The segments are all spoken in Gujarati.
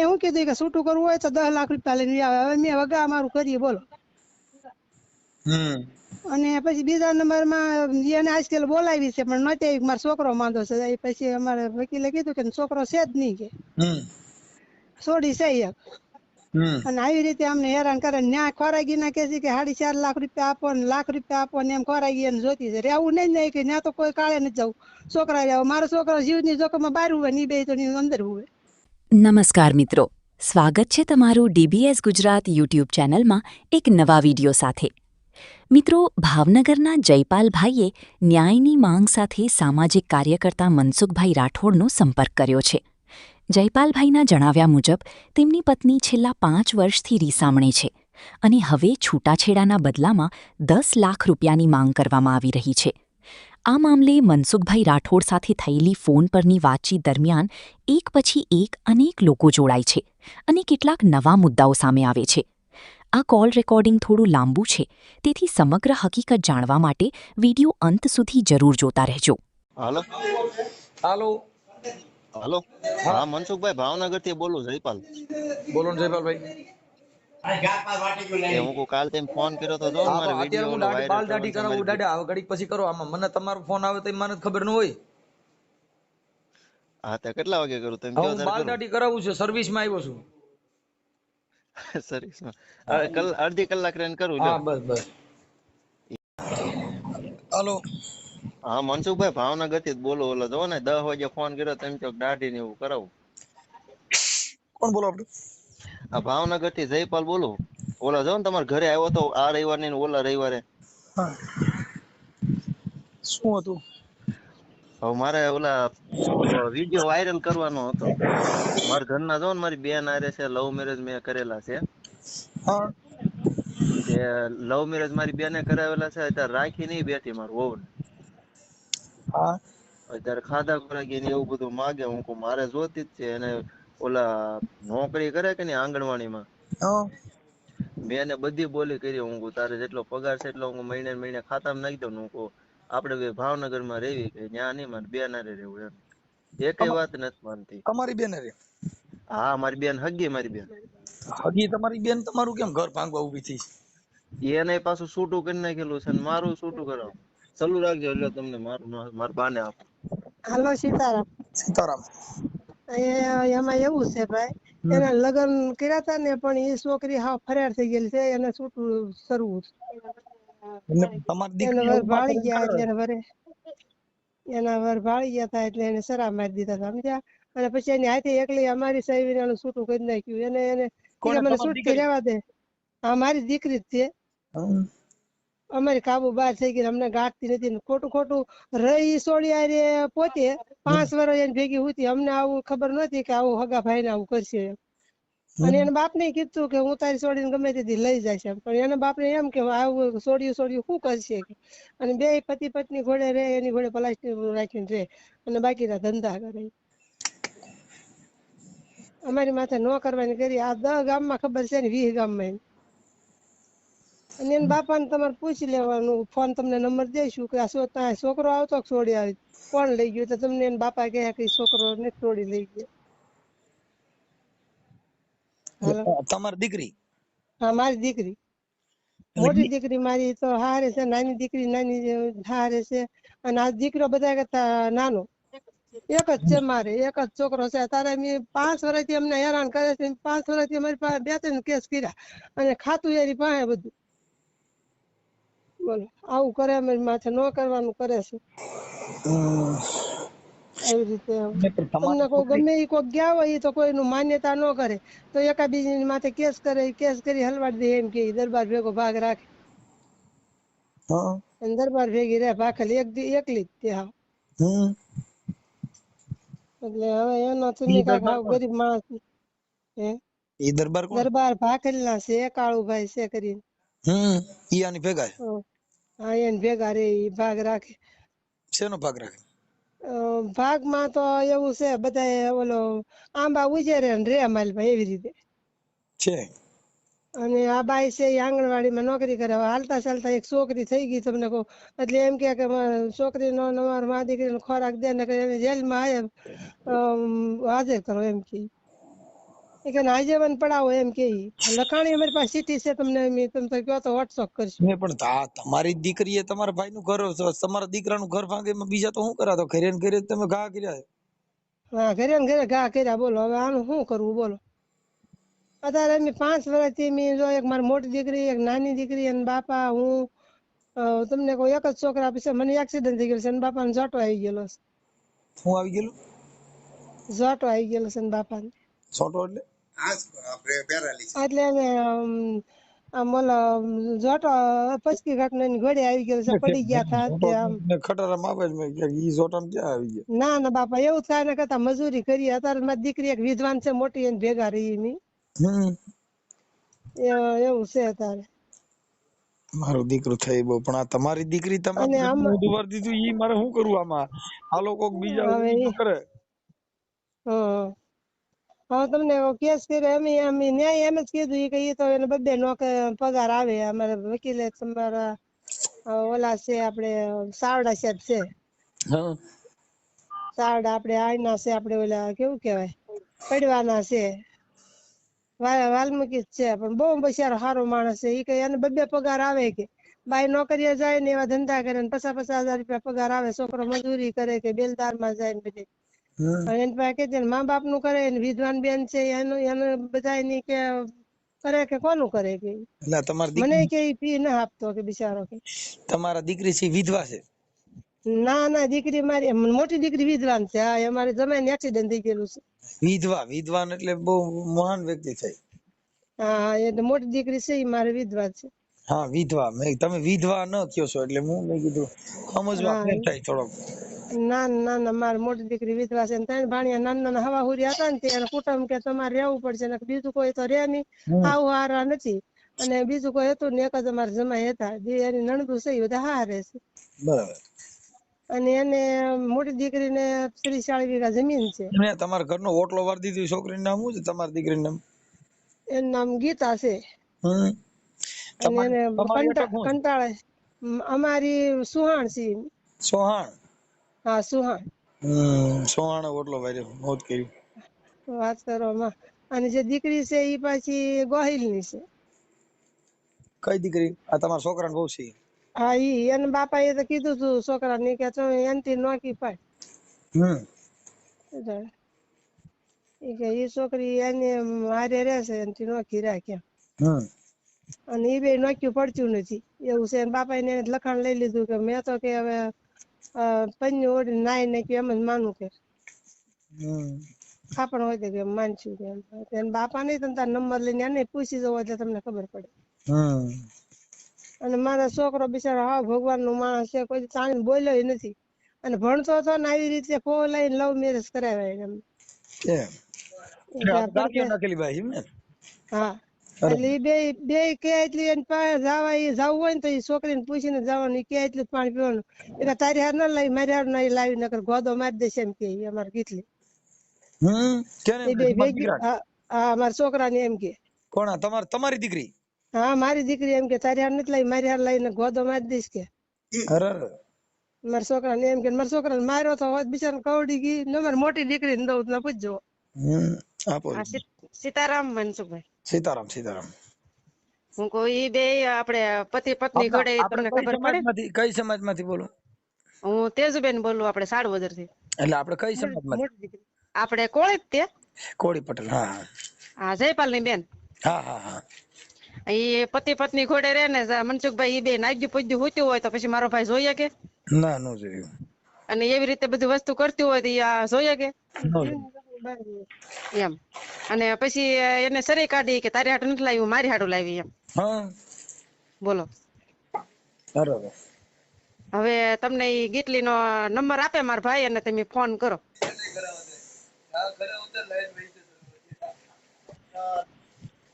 હું કીધું કે છૂટું કરવું હોય તો 10 લાખ રૂપિયા લઈને આવે. હવે મેં વગા અમારું કરીએ બોલો. અને પછી બીજા નંબરમાં એને આજકાલ બોલાવી છે પણ નહોતી આવી. મારો છોકરો માંદો છે. પછી અમારે વકીલે કીધું કે છોકરો છે જ નહીં કે છોડી છે એક. અને આવી રીતે અમને હેરાન કરે. ન્યા ખોરાગી ના કે છે કે 4.5 લાખ રૂપિયા આપો ને લાખ રૂપિયા આપો ને એમ ખોરાગી એને જોતી છે. રહેવું નહીં કે ત્યાં તો કોઈ કાળે નથી જવું. છોકરા રહેવા મારો છોકરો જીવની જોખમમાં બહાર હોય ને બે તો અંદર હોય. નમસ્કાર મિત્રો, સ્વાગત છે તમારું DBS ગુજરાત યુટ્યુબ ચેનલમાં એક નવા વિડીયો સાથે. મિત્રો, ભાવનગરના જયપાલભાઈએ ન્યાયની માંગ સાથે સામાજિક કાર્યકર્તા મનસુખભાઈ રાઠોડનો સંપર્ક કર્યો છે. જયપાલભાઈના જણાવ્યા મુજબ તેમની પત્ની છેલ્લા 5 વર્ષથી રીસામણે છે અને હવે છૂટાછેડાના બદલામાં 10 લાખ રૂપિયાની માંગ કરવામાં આવી રહી છે. આ મામલે મનસુખભાઈ રાઠોડ સાથે થયેલી ફોન પરની વાતચીત દરમિયાન એક પછી એક અનેક લોકો જોડાય છે અને કેટલાક નવા મુદ્દાઓ સામે આવે છે. આ કોલ રેકોર્ડિંગ થોડું લાંબુ છે, તેથી સમગ્ર હકીકત જાણવા માટે વિડીયો અંત સુધી જરૂર જોતા રહેજો. હાલો હાલો હાલો હા મનસુખભાઈ ભાવનગરથી બોલું જયપાલ. બોલો ને જયપાલભાઈ. હું કાલ તેમ ફોન કર્યો તો જો મારે અત્યારે વિડિયો હું બાલ દાઢી કરાવું દાડા હવે ઘડીક પછી કરો. આમાં મને તમારો ફોન આવે તો મને ખબર ન હોય. હા તે કેટલા વાગે કરું તેમ હું બાલ દાઢી કરાવું છું, સર્વિસમાં આવ્યો છું. સર્વિસમાં અડધી કલાક રહીને કરું. હા બસ. હાલો હા મનસુખભાઈ ભાવનગરથી જ બોલું. ઓલો જો ને 10 વાગે ફોન કર્યો તેમ ચોક દાઢી ને એવું કરાવું. કોણ બોલો આપણે? આ ભાવનગરથી જયપાલ બોલું. ઓલા જો ને તમારા ઘરે આવ્યો તો આ રવિવારે ને ઓલા રવિવારે. હા શું હતું? હવે મારે ઓલા વિડીયો વાયરલ કરવાનો હતો. મારા ઘરના જો ને મારી બેન આરે છે, લવ મેરેજ મેં કરેલા છે. હા તે લવ મેરેજ મારી બેને કરાવેલા છે. અત્યારે રાખી નહીં બેઠી મારું વહુ ને. હા અત્યારે ખાધા ખોરાકી ને એવું બધું માગે. હું કહું મારે જોતી જ છે. એને ઓલા નોકરી કરે કે નહીં આંગણવાડીમાં, મેં એને બધી બોલી કરી. હું કહું તારે જેટલો પગાર છે એટલો હું મહિને મહિને ખાતામાં નાખી દઉં. હું કહું આપણે ભાવનગરમાં રહેવી કે ત્યાં નહીં, મારે બેન હારે રહેવું એમ. એકેય વાત નથી માનતી. તમારી બેન રે? હા મારી બેન હગી. મારી બેન હગી તમારી બેન તમારું કેમ ઘર ભાંગવા ઉભી થઈ? એને પાછું છૂટું કરી નાખેલું છે ને મારું છૂટું કરાવું. ચાલુ રાખજો એટલે તમને મારા બાને આપું. હાલો સીતારામ. સીતારામ. એમાં એવું છે ભાઈ, એના લગ્ન કર્યા હતા ને પણ એ છોકરી હાવ ફરાર થઈ ગયેલી છે. એને છૂટું સરવું છે. તમારી એને દીકરી વર ભાળી ગયા એટલે એના વર ભાળી ગયા હતા એટલે એને સરા મારી દીધા હતા, સમજ્યા? અને પછી એની હાથે એકલી અમારી સહીને એનું છૂટું કરી નાખ્યું. એને મને છૂટકી રહેવા દે. હા મારી દીકરી જ છે. અમારી કાબુ બહાર થઈ ગઈ, અમને ગાંઠતી નથી. ખોટું રહી સોળી આરે પોતે 5 વર્ષ એની ભેગી હતી. અમને આવું ખબર નહોતી કે આવું હગા ભાઈ ને આવું કરશે. અને એના બાપ ને કીધું કે હું તારી છોડીને ગમે તેથી લઈ જાય. પણ એના બાપ ને એમ કે આવું છોડ્યું શું કરશે. અને બે પતિ પત્ની ઘોડે રહે, એની ઘોડે પ્લાસ્ટિક રાખીને રહે અને બાકીના ધંધા કરે. અમારી માથે ન કરવાની કરી. આ 10 ગામમાં ખબર છે ને 20 ગામમાં. અને એના બાપાને તમારે પૂછી લેવાનું. ફોન તમને નંબર દઈશું કે આ છોકરો આવતો છોડી આવી કોણ લઈ ગયું, તો તમને એના બાપા કહે કે છોકરો ને છોડી લઈ ગયો. તમારી દીકરી? હા મારી દીકરી. મોટી દીકરી મારી તો હારે છે, નાની દીકરી નાની હારે છે. અને આ દીકરો બધા કરતા નાનો એક જ છે. મારે એક જ છોકરો છે. તારે 5 વર્ષથી અમને હેરાન કરે છે. 5 વર્ષથી અમારી પાસે 2-3 કેસ કર્યા અને ખાતું એની પાસે બધું. બોલો આવું કરે અમારી માથે ન કરવાનું કરે છે. એવી રીતે તમને કોઈ ગમે એ કોઈ ગયા હોય તો કોઈનું માન્યતા ન કરે તો એકાબીજીની માથે કેસ કરી હલવાડી દે. એમ કે દરબાર ભેગો ભાગ રાખે. દરબાર ભેગી રે ભાખેલી એકલી જ તે. હા એટલે હવે એનો તમે કાંઈક આવ ગરીબ માણસ હે ઈ દરબાર ભાખેલી છે. કાળુભાઈ છે કરીને. ઈ આની ભેગા? હા એને ભેગા રે. ઈ ભાગ રાખે. શેનો ભાગ રાખે? ભાગમાં તો એવું છે બધા ઓલો આંબા ઉજેરે ને રે માલભાઈ એવી રીતે છે. અને આ બાઈ છે એ આંગણવાડીમાં નોકરી કરે. હાલતા ચાલતા એક છોકરી થઈ ગઈ તમને કહું એટલે એમ કે છોકરીનો અમારા મા દીકરીનો ખોરાક દે ને જેલમાં આવે હાજર કરો એમ કે. એ કે નાઈજેવન પડાવો એમ કે ઈ. લખાણી અમારી પાસે સીટી છે, તમને તમે તો કહો તો વોટ્સઅપ કરશું. ને પણ તમારી દીકરીએ તમારા ભાઈનું ઘર, તમારા દીકરાનું ઘર ભાંગે, એમાં બીજા તો શું કરાતો? ઘરે ને ઘરે તમે ઘા કર્યા. હા, ઘરે ને ઘરે ઘા કર્યા. બોલો હવે આનું શું કરવું બોલો. અત્યારે અમે 5 વર્ષથી મેં જો એક મારી મોટી દીકરી, એક નાની દીકરી અને બાપા હું તમને કોઈ એક જ છોકરા પછી મને એક્સિડન્ટ થઈ ગયેલો છે અને બાપાને જોટો આવી ગયેલો છે. શું આવી ગયેલું? જોટો આવી ગયેલો છે ને બાપાને. છોટો એટલે એટલે એને આમ ઓલો જોટો પચકી ઘાટની ઘોડે આવી ગયેલો છે, પડી ગયા હતા તે આમ. ખટારામાં આવે જ મેં કે ઈ જોટામાં ક્યાં આવી ગયા? ના ના બાપા એવું થાય ને કરતા મજૂરી કરી. અત્યારે મારી દીકરી એક વિદ્વાન છે મોટી, એને ભેગા રહી ની એવું છે અત્યારે. મારું દીકરું થઈ બહુ, પણ આ તમારી દીકરી અને આમ તમારે વાર દીધું, ઈ મારે શું કરવું આમાં? આ લોકો બીજા હવે કરે. હા તમને કેસ કર્યો અમે ન્યાય એમ જ કીધું કે ઈ તો એને 2 નોકરી પગાર આવે. અમારે વકીલે તમારા ઓલા છે આપણે સાવડા સાહેબ છે, સાવડા આપણે આઈના છે, આપણે ઓલા કેવું કેવાય પડવાના છે, વાલ્મીકી છે, પણ બહુ બિચારો સારો માણસ છે. ઈ કે એને 2 પગાર આવે કે બાઈ નોકરીએ જાય ને એવા ધંધા કરે ને 50,000 રૂપિયા પગાર આવે. છોકરો મજૂરી કરે કે બેલદાર માં જાય ને બધી. અને એની પાસે કે મા બાપ નું કરે ને વિદ્વાન બેન છે એનું બધા ની કે કરે કે કોનું કરે કે એટલે તમારી મને દીકરી, કે ફી ના આપતો કે બિચારો કે. તમારા દીકરી છે વિધવા છે? ના ના દીકરી મારી મોટી દીકરી વિદ્વાન છે. હા, અમારી જમાઈને એક્સિડન્ટ થઈ ગયેલું છે. વિધવાન એટલે બહુ મહાન વ્યક્તિ થઈ. હા, એટલે મોટી દીકરી છે એ મારી વિધવા છે. હા વિધવા. તમે વિધવા ન કયો છો એટલે મેં કીધું સમજવા હા ફેર થાય થોડોક. ના ના મારી મોટી દીકરી વિધવા છે. 3 ભાણિયા નાના નાના હવા હુરી હતા ને તેને કુટુંબ કે તમારે રહેવું પડશે ને બીજું કોઈ તો રે નહીં, હાવ હારા નથી. અને બીજું કોઈ હતું ને એક જ અમારે જમાઈ હતા, એની નણંદુ છે એ બધા હારે છે. બરાબર. અને એને મોટી દીકરીને 30-40 વીઘા જમીન છે. તમારા ઘરનો ઓટલો વાર દીધું, છોકરીનું નામ શું છે તમારી દીકરીનું નામ? એનું નામ ગીતા છે. અને એને તમારી અટક શું છે? કંટાળે અમારી સુહાણ છે. સોહાણ. હા સુહાણ. સોહાણ ઓટલો વાર્યો, મોત કરી. વાત કરો માં. અને જે દીકરી છે એ પાછી ગોહિલની છે. કઈ દીકરી? આ તમારા છોકરાને બહુ છે? હા, એને બાપા એ તો કીધું તું છોકરા ને કે એનથી નોકી પાડ. એ છોકરી એને હારે રહેશે એનથી નોખી રાખ્યા. અને એ 2 નોખ્યું પડતું નથી એવું છે. બાપા એને લખાણ લઈ લીધું કે મેં તો કે હવે પન્ની ઓઢી નાઈ નાખ્યું એમ જ માનું કે ખાપણ હોય તો કે માનશું કે એમ. બાપા નહીં તમે તાર નંબર લઈને એને પૂછી જવો એટલે તમને ખબર પડે. અને મારો છોકરો બિચારો હાવ ભગવાન નું માણસ છે, કોઈ તાણી બોલ્યો નથી. અને ભણતો હતો ને આવી રીતે લઈને લવ મેરેજ કરાવ્યા એમ. હા, એટલે બે કે એટલી એની પાસે જવું હોય ને તો એ છોકરીને પૂછીને જવાનું. કે એટલું પાણી પીવાનું. એટલે તારી હાર ના લાવી, મારી હાર નહીં લાવી, નકર ગોદો મારી દેશે એમ કે અમારે ગીતલી. એ 2 ભેગી. હા મારા છોકરાને એમ કે. કોણ? તમારી દીકરી? હા મારી દીકરી એમ કે તારી હાર નથી લાવી, મારી હાર લાવીને ગોદો મારી દઈશ કે. મારા છોકરાને એમ કે. મારા છોકરાને માર્યો તો બિચારા કવડી ગઈ ને. મારી મોટી દીકરીને દઉં ને પૂછજો. સીતારામ મનસુખભાઈ. સીતારામ સીતારામ. હું કોઈ 2 આપણે પતિ પત્ની ઘોડે તમને ખબર પડે? કઈ સમાજમાંથી બોલો? હું તેજુબેન બોલું, આપણે સાડવદર થી. એટલે આપણે કઈ સમાજમાંથી? આપણે કોળી જ તે. કોળી પટેલ. હા હા જયપાલ ની બેન. હા હા હા. એ પતિ પત્ની ઘોડે રે ને મનસુખભાઈ, એ 2 નાગ્યું પૂજ્યું હોતું હોય તો પછી મારો ભાઈ જોઈએ કે? ના નો જોયું. અને એવી રીતે બધી વસ્તુ કરતી હોય તો આ જોઈએ કે એમ. અને પછી એને સરી કાઢી કે તારી હાટું નથી લાવ્યું, મારી હાટું લાવી એમ. બોલો. બરોબર. હવે તમને ઈ ગીતલી નો નંબર આપે મારા ભાઈ, અને તમે ફોન કરો.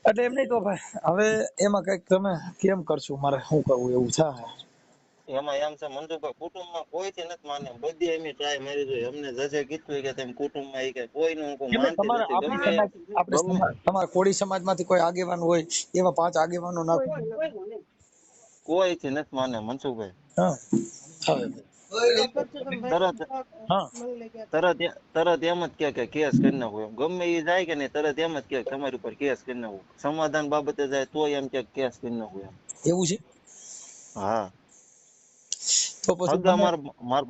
એટલે એમ નહીં તો ભાઈ, હવે એમાં કઈક તમે કેમ કરશું? મારે શું કરવું એવું છે? એમાં એમ છે મનસુખભાઈ, કુટુંબમાં કોઈથી નથી માને. બધી અમે ટ્રાય મારી જોઈ. અમને જજે કીધું કે તમે કુટુંબમાં કે કોઈનું માનતી નથી. તમારા કોળી સમાજમાંથી કોઈ આગેવાન હોય એવા 5 આગેવાનો નાખો. કોઈથી નથી માને મનસુખભાઈ. પરસોત્તમ ભાઈ તરત હા મંગલે ગયા તરત એમ જ કે કેસ કરી નાખો એમ. ગમે એ જાય કે નહીં તરત એમ જ કે તમારી ઉપર કેસ કરી નાખો. સમાધાન બાબતે જાય તો એમ કે કેસ કરી નાખો એમ. એવું છે. હા તો પછી હગા તમે માર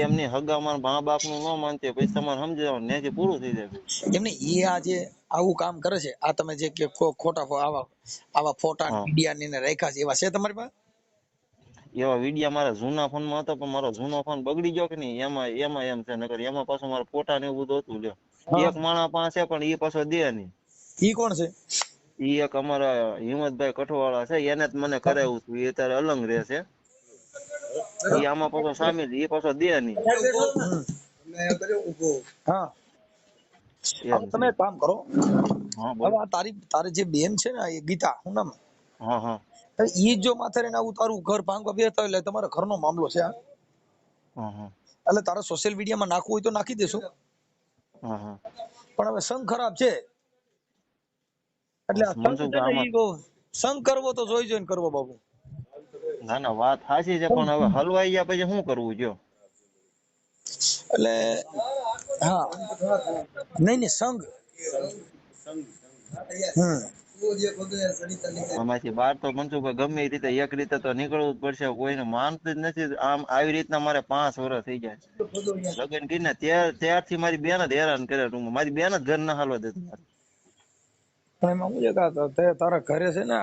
એમની હગા મારા મા બાપ નું ન માનતે પછી તમારે સમજાવવાનું ત્યાંથી પૂરું થઈ જાય. એમને એ આ જે આવું કામ કરે છે, આ તમે જે કે ખોટા આવા ફોટા હા મીડિયા ને રાખ્યા છે, એવા છે તમારી પાસે? એવા વિડિયા મારા જૂના ફોન માં હતા પણ મારો જૂનો ફોન બગડી ગયો કે નહીં એમાં એમ છે. નકર એમાં પાછું મારા ફોટા ને એવું બધું હતું. લ્યો હા એક માણસ પાસે પણ એ પાછો દે નહીં. ઈ કોણ છે? ઈ એક અમારા હિંમતભાઈ કઠોવાળા છે, એને જ મને કરાવ્યું હતું. એ અત્યારે અલંગ રહે છે. ઈ આમાં પાછો સામેલ, ઈ પાછો દે નહીં. હા એમ હવે છે. તમે એક કામ કરો, હા હવે બોલો. આ તારી જે બેન છે ને, એ ગીતા શું નામ, હા હા ઈ જો માથે રહીને આવું તારું ઘર ભાંગવા બેઠા એટલે તમારા ઘરનો મામલો છે આ. હા હા એટલે તારે સોશિયલ મીડિયામાં નાખવું હોય તો નાખી દેશું, હા હા પણ હવે સંગ ખરાબ છે એટલે આ સંગ છે મનસુખભાઈ ને આમાં ઈ બહુ સંગ કરવો તો જોઈ જોઈને કરવો બાબુ. ના ના વાત સાચી છે પણ હવે હલવાઈ ગયા પછી શું કરવું જો. એટલે હા નહીં નહીં સંગ આમાંથી બહાર તો મનસુખભાઈ ગમે એ રીતે એક રીતે તો નીકળવું જ પડશે. કોઈને માનતું જ નથી. આમ આવી રીતના મારે 5 વર્ષ થઈ જાય લગ્ન કરીને ત્યારથી મારી બેન જ હેરાન કરે. મારી બેન જ ઘર ના હાલવા દેતી. પણ એમાં શું છે કે તે તારા ઘરે છે ને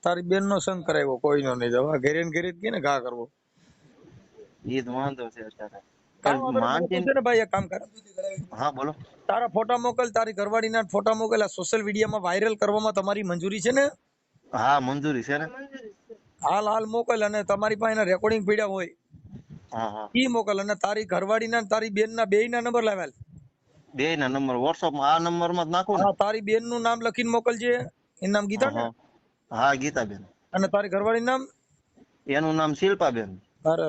તારી બેન નો સંગ કરાવ્યો, કોઈનો નહીં. હવે ઘરે ને ઘરે જ કે ને ઘા કરવો. એ જ વાંધો છે અત્યારે. કાંઈ વાંધો નહીં, મને માનતી તું છે ને ભાઈ એક કામ કર, હા બોલો. તારા ફોટા મોકલ, તારી ઘરવાળીના ફોટા મોકલ. આ સોશિયલ મીડિયામાં વાયરલ કરવામાં તમારી મંજૂરી છે ને? હા મંજૂરી છે ને. મંજૂરી છે. હાલ મોકલ, અને તમારી પાસે રેકોર્ડિંગ પીડ્યા હોય હા હા ઈ મોકલ, અને તારી ઘરવાળીના તારી બેનના બેયના નંબર લાવેલ. બે ના નંબર વોટ્સઅપ માં આ નંબર માં જ નાખું ને. હા, તારી બેન નું નામ લખીને મોકલજે. એનું નામ ગીતા હા ને? હા હા ગીતાબેન. અને તારી ઘરવાળી નામ? એનું નામ શિલ્પાબેન. અરે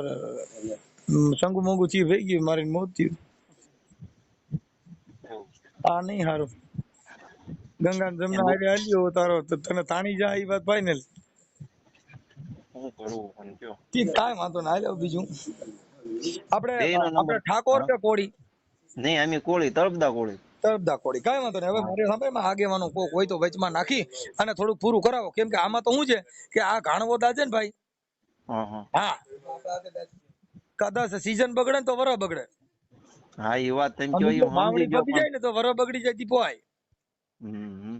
સંગુ મોંગુ ચીવ થઈ ગયું, મારી મોત થયું. આ નહીં હારું. ગંગા જમના આગે હાલ્યો તારો તો તને તાણી જાય એ વાત ફાઇનલ. શું કરવું પણ કયો. ઠીક, કાંઈ વાંધો ના. હાલ્યો બીજું આપણે બે નો નંબર. આપણે ઠાકોર હા કે કોળી? નહીં અમે કોળી તળપદા કોળી. તરફદા કોળી. કાંઈ વાંધો નહીં. હવે હા મારી સામે આગેવાનો કોક હોય તો વચમાં નાખી અને થોડુંક પૂરું કરાવો, કેમ કે આમાં તો શું છે કે આ ઘાણવદા છે ને ભાઈ. હા હા હા, કદાચ સીઝન બગડે ને તો વરહ બગડે, હા એ વાત તમે અને કયો જો એ સમજી માવણી ગયો પતી પણ જાય ને તો વરહ બગડી જાય દીપોય. હમ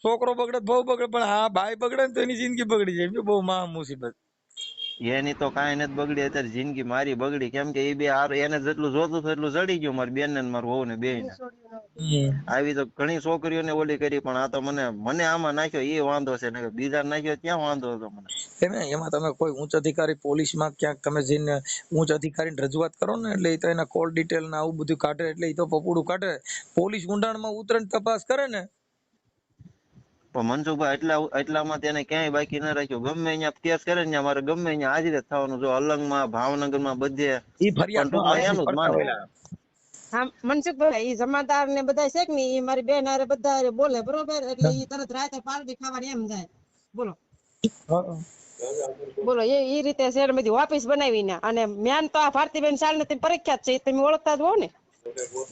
છોકરો બગડે બહુ બગડે, પણ હા ભાઈ બગડે ને તો એની જિંદગી બગડી જાય. બહુ મહા મુસીબત. એની તો કાંઈ નથી બગડી. અત્યારે જિંદગી મારી બગડી. કેમ કે એ બે એને જેટલું જોતું હતું એટલું જડી ગયું મારી બેન ને મારું વહુ ને બે એની ને. છોડીને આવું. આવી તો ઘણી છોકરીઓને ઓલી કરી પણ આ તો મને આમાં નાખ્યો એ વાંધો છે ને બીજા નાખ્યો ત્યાં વાંધો હતો મને. એમાં તમે કોઈ ઉચ્ચ અધિકારી પોલીસમાં ક્યાંક તમે જઈને ઉચ્ચ અધિકારીને રજૂઆત કરો ને, એટલે એ તો એના કોલ ડિટેલ ને આવું બધું કાઢે, એટલે એ તો પપુડું કાઢે. પોલીસ ઊંડાણમાં ઉતરે ને તપાસ કરે ને. પણ મનસુખભાઈ એટલામાં તેને ક્યાંય બાકી ન રાખ્યો. ગમે અહીંયા કેસ કરે ને મારે ગમે અહીંયા હાજર જ થવાનું. જો અલંગમાં ભાવનગરમાં બધે એ પણ ફરિયાદ ન ટૂંકમાં આવે એનું જ ફરતા માને. હોય. હા મનસુખભાઈ ઈ જમાદાર ને બધા છે કે નહીં, ઈ મારી બેન હારે બધા હારે બોલે બરોબર, એટલે ઈ તરત રાતે પાર્ટી ખાવાની એમ જાય. બોલો બોલો એ રીતે શેર બધી ઓફિસ બનાવી ને, અને મેન તો આ ભારતીબેન શાળ ને પરીક્ષા છે, તમે ઓળખતા જ હો ને.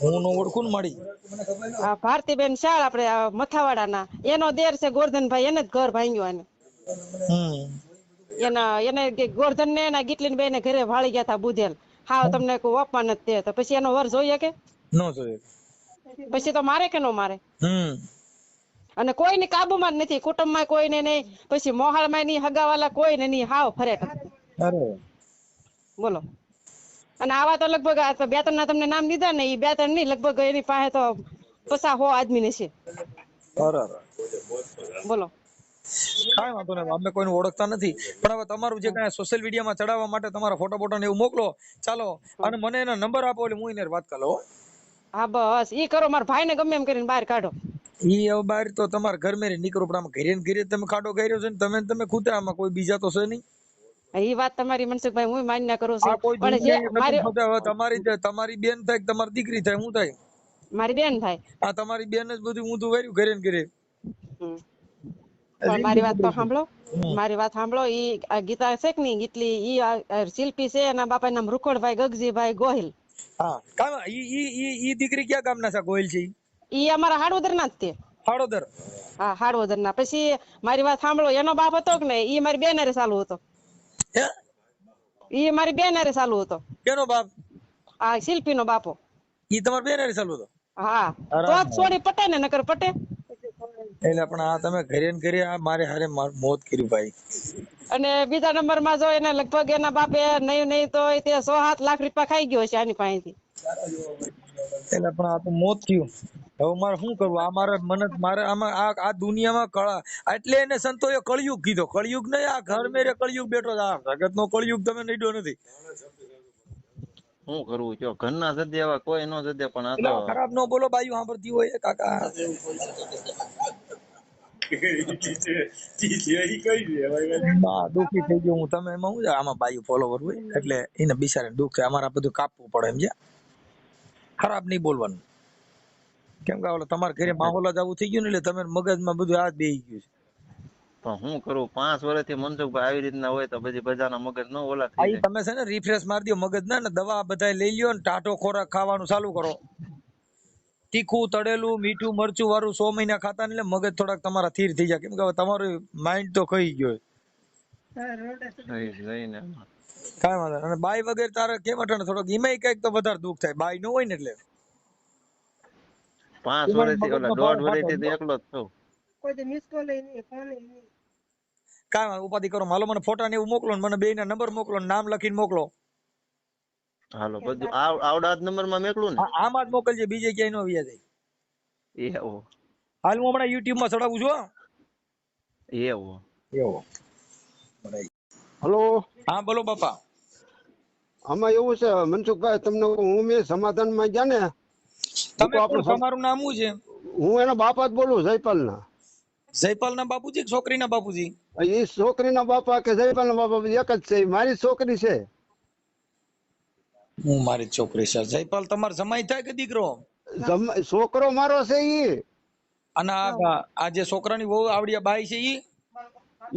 હું નો ઓળખું ને મારી. આ ભારતીબેન શાળ આપણે મથાવાડાના, એનો દેર છે ગોરધનભાઈ, એને જ ઘર ભાંગ્યું આને. એને ગોરધન ને એના ગીટલીન બેને ઘરે વાળી ગયા તા બુધેલ. હાવ તમને કોઈ અપમાન જ તે, તો પછી એનો વર જોઈએ કે? નો જોઈએ. પછી તો મારે કે નો મારે? અને કોઈની કાબુમાં જ નથી, કુટુંબમાં કોઈને નહીં, પછી મોહાળમાં નહીં, હગાવાલા કોઈને નહીં, હાવ ફરે. અરે બોલો. અને આવા તો લગભગ 2-3 ના તમને નામ દીધા ને, એ 2-3 નહીં, લગભગ એની પાસે તો 50-100 આદમી ને છે. અરે બોલો. કાંઈ વાંધો નહીં, અમે કોઈને ઓળખતા નથી. પણ હવે તમારું જે કાંઈ સોશિયલ મીડિયામાં ચડાવવા માટે તમારા ફોટો બોટો ને એવું મોકલો, ચાલો. અને મને એનો નંબર આપો એટલે હું એને વાત કરી લઉં. હા બસ ઈ કરો, મારા ભાઈ ને ગમે એમ કરીને બહાર કાઢો. ઈ હવે બહાર તો તમારા ઘર મેરે નીકળો, પણ આમાં ઘરે ને ઘરે તમે ખાડો કર્યો છે ને, તમે ખુદ આમાં કોઈ બીજા તો છે નહીં. ઈ વાત તમારી મનસુખભાઈ હું માન્ય કરું આ છું, કોઈ પણ જે તમારી બેન થાય કે તમારી દીકરી થાય, હું થાય? મારી બેન થાય. આ તમારી બેન જ બધું ઊંધું વર્યું ઘરે ને ઘરે. પણ મારી વાત તો સાંભળો, મારી વાત સાંભળો. ઈ આ ગીતા છે કે નહીં ગીતલી, ઈ આ શિલ્પી છે, એના બાપા નામ રૂખોડભાઈ ગગજીભાઈ ગોહિલ. હા કામ ઈ દીકરી ક્યાં ગામના છે ગોહિલ છે? ઈ અમારા હાડવદર ના જ તે. હાડોદર. હા હાડવદર ના. પછી મારી વાત સાંભળો, એનો બાપ હતો કે નહીં, ઈ મારી બેન હારે ચાલુ હતો. હે? ઈ મારી બેન હારે ચાલુ હતો. કેનો બાપ? આ શિલ્પી નો બાપો. ઈ તમાર બેન હારે ચાલુ હતો? હા તો જ છોડી પટે ને, નકર પટે. એટલે પણ આ તમે ઘરે ને ઘરે આ મારે હારે મોત કર્યું ભાઈ. અને બીજા નંબર માં જો એને લગભગ એના બાપે નહીં તો તે 6-7 લાખ રૂપિયા ખાઈ ગયો છે આની પાસેથી. એટલે પણ આ તો મોત થયું. હવે મારે શું કરવું? આ મારે આમાં આ દુનિયામાં એટલે એને સંતોએ કળિયુગ કીધો. કળિયુગ નહીં, આ ઘર મેરે કળિયુગ બેઠો છે. આ જગત નો કળિયુગ તમે નડ્યો નથી. શું કરવું કયો? ઘરના સદે એવા કોઈ નો સદે, પણ આ તો ખરાબ નો બોલો, બાયું સાંભળતી હોય કાકા. દુઃખી થઈ ગયો હું. તમે એમાં શું છે, આમાં બાયું ફોલોવર હોય એટલે એને બિચારાને દુઃખ થાય. અમારે બધું કાપવું પડે એમ છે. ખરાબ નહીં બોલવાનું. કેમ કે ઓલો તમારા ઘરે માહોલ જ આવું થઈ ગયું ને, એટલે તમે મગજમાં બધું આ જ બેહી ગયું છે. પણ શું કરું? 5 વર્ષથી મનસુખભાઈ આવી રીતના હોય તો પછી બધાના મગજ ન ઓલા થઈ જાય. તમે છે ને રિફ્રેશ મારી દો મગજ ના, ને દવા બધા લઈ લ્યો ને ટાટો ખોરાક ખાવાનું ચાલુ કરો. તીખું, તળેલું, મીઠું, મરચું વાળું 100 મહિના ખાતા ને, એટલે મગજ થોડાક તમારા સ્થિર થઈ જાય. કેમ કે હવે તમારું માઇન્ડ તો કહી ગયો. જઈને કાંઈ વાંધો નહીં. અને બાઈ વગેરે તારે કેમ અટાણે થોડોક એમાંય કઈક તો વધારે દુઃખ થાય. બાઈ ન હોય ને એટલે 5 વર્ષથી ઓલા 1.5 વર્ષથી એકલો જ છું. કોઈ તો મિસ કોલ નહીં, ફોન નહીં. કાંઈ ઉપાધિ કરો. હાલો મને ફોટા ને એવું મોકલો, ને મને બેયના નંબર મોકલો, ને નામ લખીને મોકલો. હાલો બધું આવડા નંબર માં મેકલું ને? આમાં જ મોકલજે, બીજે ક્યાંય નો વ્યા જાય. એવો હાલ હું હમણાં YouTube માં ચડાવું છું. એવો હલો, હા બોલો બાપા. આમાં એવું છે મનસુખભાઈ, તમને મેં સમાધાનમાં ગયા ને, તમે તમારું નામ શું છે? હું એના બાપા જ બોલું, જયપાલ ના. જયપાલ ના બાપુજી, છોકરીના બાપુજી? એ છોકરીના બાપા કે જયપાલ ના બાપા એક જ છે. મારી છોકરી છે. હું મારી છોકરી છે. જયપાલ તમારો જમાઈ થાય કે દીકરો? છોકરો મારો છે. અને આ જે છોકરાની વહુ આવડિયા બાઈ છે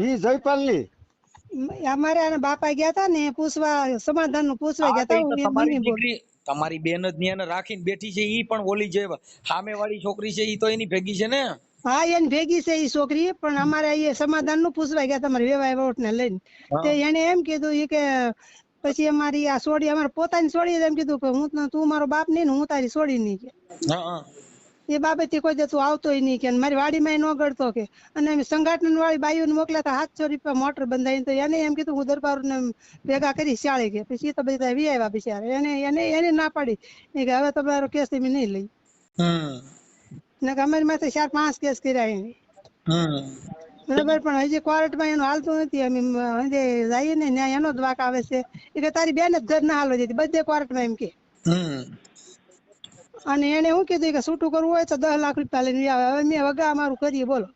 ઈ જયપાલ ની. અમારે આના બાપા ગયા તા ને પૂછવા, સમાધાન નું પૂછવા ગયા તા. તમારી દીકરી, તમારી બેન જ ને એને રાખીને બેઠી છે. ઈ પણ ઓલી જે સામે વાળી છોકરી છે ઈ તો એની ભેગી છે ને? હા એની ભેગી છે ઈ છોકરી, પણ અમારે એ સમાધાન નું પૂછવા ગયા તમારે વેવાય વોટ ને લઈને. તે એને એમ કીધું ઈ કે પછી અમારી આ સોડી, અમારે પોતાની સોડી એમ કીધું કે તું મારો બાપ નહીં ને હું તારી સોડી નહીં કે. એ બાબતે કોઈ દે તું આવતોય નહીં કે, મારી વાડીમાં ન ગળતો કે. અને અમે સંગઠન વાળી બાઈઓને મોકલાતા 700 રૂપિયા મોટર બંધાઈ, તો એને એમ કીધું હું દરબાર ને ભેગા કરી શાળે કે. પછી તો બધા વી આવ્યા બિચારા. એને ના પાડી કે હવે તમારો કેસ તમે નહીં લઈ. અમારી માથે 4-5 કેસ કર્યા એને. બરાબર, પણ હજી કોર્ટમાં એનું હાલતું નથી. અમે જઈએ ને ન્યાય એનો જ વાક આવે છે. એ કે તારી બેન જ ઘર ના હાલવા દેતી, બધે કોર્ટમાં એમ કે. અને એને શું કીધું કે છૂટું કરવું હોય તો 10 લાખ રૂપિયા લઈને આવે. હવે મેં વગા અમારું કરીએ બોલો.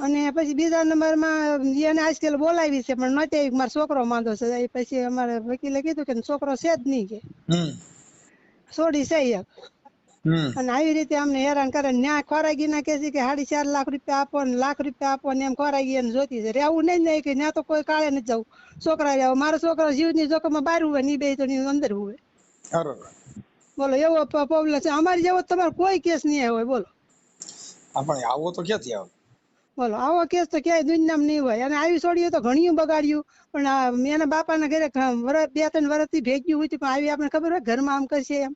અને પછી બીજા નંબરમાં એને આજકાલ બોલાવી છે, પણ નહોતી. મારો છોકરો માંદો છે. પછી અમારે વકીલે કીધું કે છોકરો છે જ નહીં કે, છોડી છે એક. અને આવી રીતે અમને હેરાન કરે. ન્યા ખોરાગી ના કે છે કે 4.5 લાખ રૂપિયા આપો ને 1 લાખ રૂપિયા આપો ને, એમ ખોરાગી એને જોતી છે. રહેવું નહીં કે ત્યાં તો કોઈ કાળે નથી જવું. છોકરા રહેવું, મારો છોકરો જીવની જોખમમાં બહાર હોય ને, બે તો અંદર હોય. બોલો એવો પ્રોબ્લેમ છે. અમારી જેવો તમારે કોઈ કેસ નહીં હોય બોલો. આપણે આવો તો ક્યાંથી આવે? બોલો આવો કેસ તો ક્યાંય દુનિયામાં નહીં હોય. અને આવી છોડીઓ તો ઘણી બગાડ્યું, પણ એના બાપાના ઘરે 2-3 વર્ષથી ભેગ્યું હોય, પણ આવી આપણે ખબર હોય ઘરમાં આમ કરશે એમ.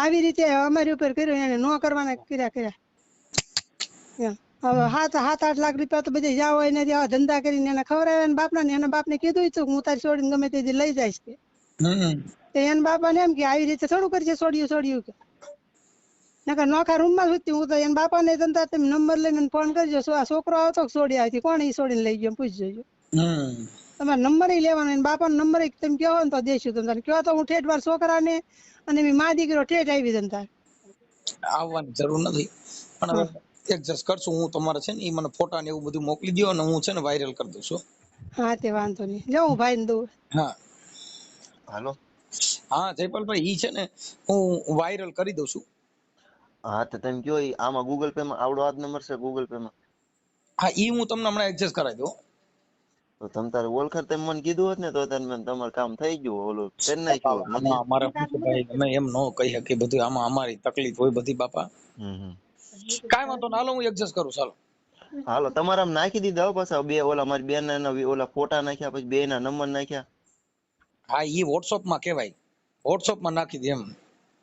આવી રીતે અમારી ઉપર કર્યું, એને ન કરવાના કર્યા. હવે 7-8 લાખ રૂપિયા તો બધે જાવ હોય ને ધંધા કરીને એને ખવડાવ્યા. બાપના ને એના બાપને કીધું હું તારી છોડીને ગમે તે લઈ જઈશ કે. એના બાપા ને એમ કે આવી રીતે થોડું કરશે છોડ્યું કે. નકર નોખા રૂમ માં સુતી હું તો એના બાપા ને ધંધા તમે નંબર લઈને ફોન કરજો. આ છોકરો આવતો છોડી આવી, કોણ એ છોડીને લઈ ગયો પૂછજો. તમારે નંબર લેવાનો, એના બાપા નો નંબર તમે કહો ને તો દેશું તમને. કહો તો હું ઠેઠ વાર છોકરા ને અને મા દીકરો ઠેઠ આવી ધંધા. આવવાની જરૂર નથી, પણ હવે એડજસ્ટ કરશું. હું તમારે છે ને એ મને ફોટા ને એવું બધું મોકલી દો અને હું છે ને વાયરલ કરી દઉં છું. હા તે વાંધો નહીં, જાઉં ભાઈ ને દઉં. હા હાલો. હા જયપાલભાઈ, ઈ છે ને હું વાયરલ કરી દઉં છું. હા તો તમે કયો ઈ આમાં ગૂગલ પે માં આવડો આ જ નંબર છે ગૂગલ પે માં? હા ઈ હું તમને હમણાં એડજસ્ટ કરાવી દઉં. તો તમ તારે ઓળખાણ તમે મને કીધું હોત ને તો તમારું કામ થઈ ગયું, ઓલું કરી નાખ્યું હોત આમાં નથી. અમારે શું છે ભાઈ, અમે એમ ન કહી શકીએ બધું, આમાં અમારી તકલીફ હોય બધી બાપા. કાંઈ વાંધો ના, હાલો હું એડજસ્ટ કરું. ચાલો હાલો તમારા નાખી દીધા હો પાછા બે ઓલા મારી બેન ના ઓલા ફોટા નાખ્યા, પછી બે ના નંબર નાખ્યા. હા ઈ વોટ્સઅપ માં કહેવાય, વોટ્સઅપ માં નાખી દે એમ.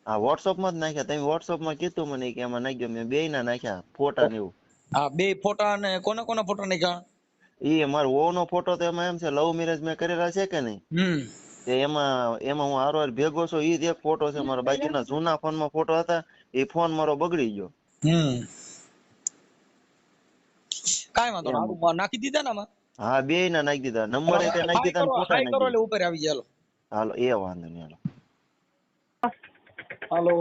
હા વોટ્સઅપ માં જ નાખ્યા, તમે વોટ્સઅપ માં કીધું મને કે એમાં નાખજો, મેં બે ના નાખ્યા ફોટા ને એવું. હા બે ફોટા, અને કોના કોના ફોટા નાખ્યા? એ મારો વહુ નો ફોટો તો એમાં એમ છે લવ મેરેજ મેં કરેલા છે કે નહીં, તે એમાં હું હારો ભેગો છું ઈ જ એક ફોટો છે મારો. બાકીના જૂના ફોન માં ફોટો હતા, એ ફોન મારો બગડી ગયો. કાંઈ વાંધો ના, હારું નાખી દીધા ને આમાં. હા બે ના નાખી દીધા, નંબર એ નાખી દીધા ને ફોટા નાખી દીધા. ઉપર આવી જાય. હાલો એ વાંધો નહીં. હાલો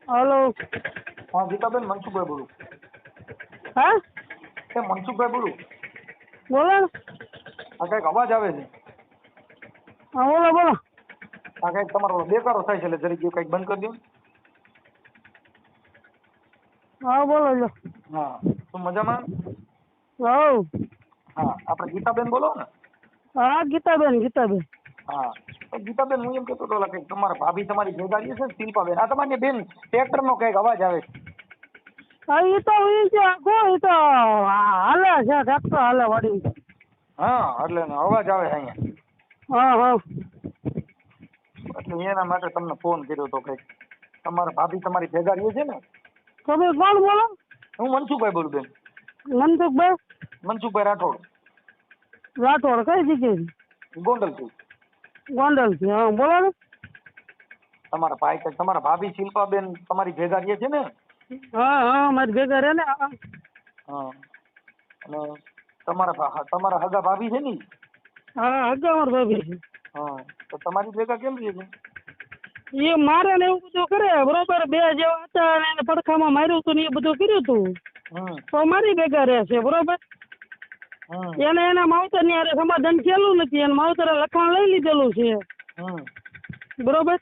હાલો. હા ગીતાબેન, મનસુખભાઈ બોલું. હા એ મનસુખભાઈ બોલું. બોલો ને. આ કઈક અવાજ આવે છે. હા બોલો બોલો. આ કઈક તમારો બેકારો થાય છે, એટલે જરીક કઈક બંધ કરી દો. હા બોલો જો. હા શું મજામાં? હા હા આપણે ગીતાબેન બોલો ને? હા ગીતાબેન. હા ગીતાબેન, હું એમ કહેતો હતો કે તમારા ભાભી તમારી ભેગા છે ને શિલ્પાબેન, આ તમારી બેન ટ્રેક્ટર નો કઈક અવાજ આવે છે. હા એ તો હાલે છે, ટ્રેક્ટર હાલે વાડી. હા એટલે અવાજ આવે છે અહીંયા. હા એટલે એના માટે તમને ફોન કર્યો હતો કે તમારા ભાભી તમારી ભેગા રહે છે ને? તમે કોણ બોલો? હું મનસુખભાઈ બોલું બેન. મનસુખભાઈ રાઠોડ. કઈ જગ્યાએ? ગોંડલ થી. હા બોલો ને. તમારા ભાભી શિલ્પાબેન તમારી ભેગા રહે છે ને? હા મારી ભેગા રહે ને. હા અને તમારા હગા ભાભી છે ને? હા હગા મારા ભાભી છે. હા તો તમારી ભેગા કેમ રહે છે? એ મારે ને એવું બધું કરે, બરોબર. બે જેવા હતા અને એને પડખામાં માર્યું હતું ને એ બધું કર્યું હતું, તો મારી ભેગા રહે છે, બરોબર. એને એના માવતર ની હારે સમાધાન થયેલું નથી, એને માવતરે લખાણ લઈ લીધેલું છે, બરોબર.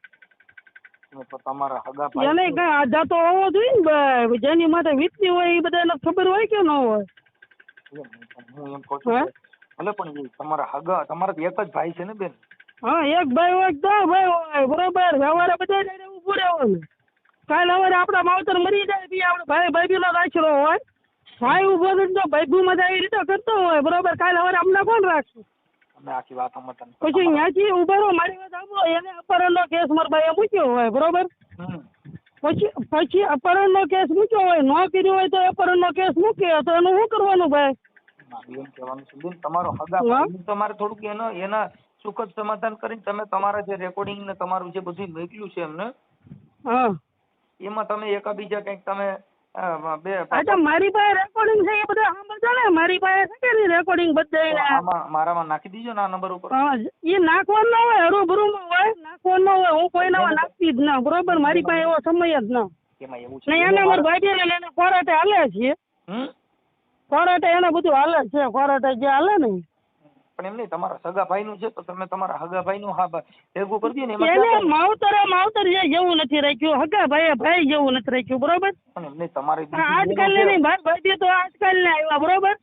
તમારા હગા એને કઈ આધા તો હોવો જોઈએ ને ભાઈ, જેની માટે વીતતી હોય એ બધા ખબર હોય કે ન હોય? હું એમ કહું છું ભલે, પણ તમારા હગા, તમારા એક જ ભાઈ છે ને બેન? હા એક ભાઈ હોય તો ભાઈ હોય, બરોબર. વ્યવહારે બધા ઉભું રહેવાનું. કાલે સવારે આપડા માવતર મરી જાય બી આપડે ભાઈ ભાભી નો રાખેલો હોય, ભાઈ ઉભો થઈને તો ભાઈ માં આવી રીતે કરતો હોય, બરોબર. કાલે સવારે અમને કોણ રાખશે? આખી વાત સમજતા પછી ત્યાંથી ઉભા રહો, મારી વાત સાંભળો. એને અપહરણ નો કેસ મારા ભાઈએ મૂક્યો હોય, બરોબર. પછી અપહરણ નો કેસ મૂક્યો હોય, ન કર્યો હોય તો અપહરણ નો કેસ મૂકે તો એનું શું કરવાનું ભાઈ? તમારો હગા તમારે થોડુંક એના સુખદ સમાધાન કરીને તમે તમારા જે રેકોર્ડિંગ ને તમારું જે બધું મોકલ્યું છે એમને, એમાં તમે એકાબીજા કઈક તમે મારી પાસે રેકોર્ડિંગ છે એ બધા સાંભળજો ને. મારી પાસે છે કે રેકોર્ડિંગ બધા મારામાં નાખી દીજો ને આ નંબર ઉપર. એ નાખવાનું ના હોય, હરૂભરૂ માં હોય, નાખવાનું ના હોય. હું કોઈના નાખતી જ ના, બરોબર. મારી પાસે એવો સમય જ ના. એમાં એવું છે એને મારા ભાઈ ને એને કોરાટે હાલે છે, કોરાટે એને બધું હાલે છે, કોરાટે જે હાલે ને. પણ એમ નહીં, તમારા સગા ભાઈ નું છે તો તમે તમારા હગા ભાઈ નું ભેગું કરી દો ને. એને માવતર જેવું નથી રાખ્યું, હગા ભાઈ જેવું નથી રાખ્યું, બરોબર. પણ એમ નહીં, તમારે આજકાલ ને નહીં, ભાઈ તો આજકાલ ને આવ્યા, બરોબર.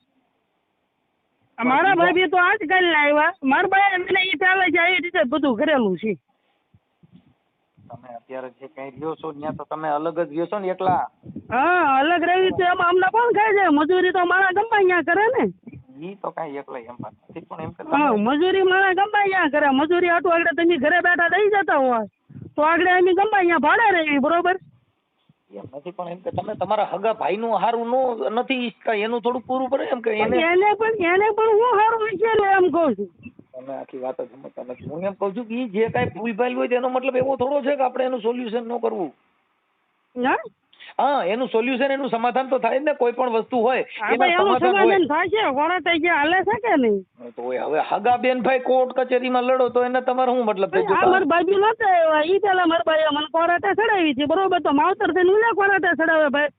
મારા ભાઈ તો આજકાલ ને આવ્યા, મારા ભાઈ મને એ ચાલે છે એ રીતે બધું કરેલું છે. તમે અત્યારે જે કઈ રહ્યો છો ત્યાં તો તમે અલગ જ રહ્યો છો ને એકલા? હા અલગ રહી છે, એમાં અમને કોણ ખાય છે? મજૂરી તો મારા ગંબા અહીંયા કરે ને. ઈ તો કઈ એકલા એમ વાત નથી, પણ એમ કે મજૂરી મારા ગંબા અહીંયા કરે. મજૂરી આટલું આગળ તમે ઘરે બેઠા દઈ જતા હોય તો આગળ અમે ગંબા અહીંયા ભાડે રહી, બરોબર. એમ નથી, પણ એમ કે તમે તમારા હગા ભાઈ નું હારું નો નથી ઈચ્છતા, એનું થોડું પૂરું કરે એમ કે એને પણ હું હારું ઈચ્છે એમ કહું છું. તમે આખી વાત જ સમજતા નથી. હું એમ કઉ છું કે જે કઈ ભૂલ ભાલ હોય તેનો મતલબ એવો થોડો છે કે આપણે એનું સોલ્યુશન ન કરવું. હા એનું સોલ્યુશન, એનું સમાધાન તો થાય જ ને. કોઈ પણ વસ્તુ હોય એનું સમાધાન થાય છે, કોર્ટ હાલે છે કે નહીં? તો હવે હગા બેન ભાઈ કોર્ટ કચેરીમાં લડો તો એને તમારે શું મતલબ થઈ ગયો? મારા ભાઈ નતા ઈ પેલા મારા ભાઈ મને કોર્ટે ચડાવી છે, બરોબર. તો માવતર થઈને મને કોર્ટે ચડાવે ભાઈ.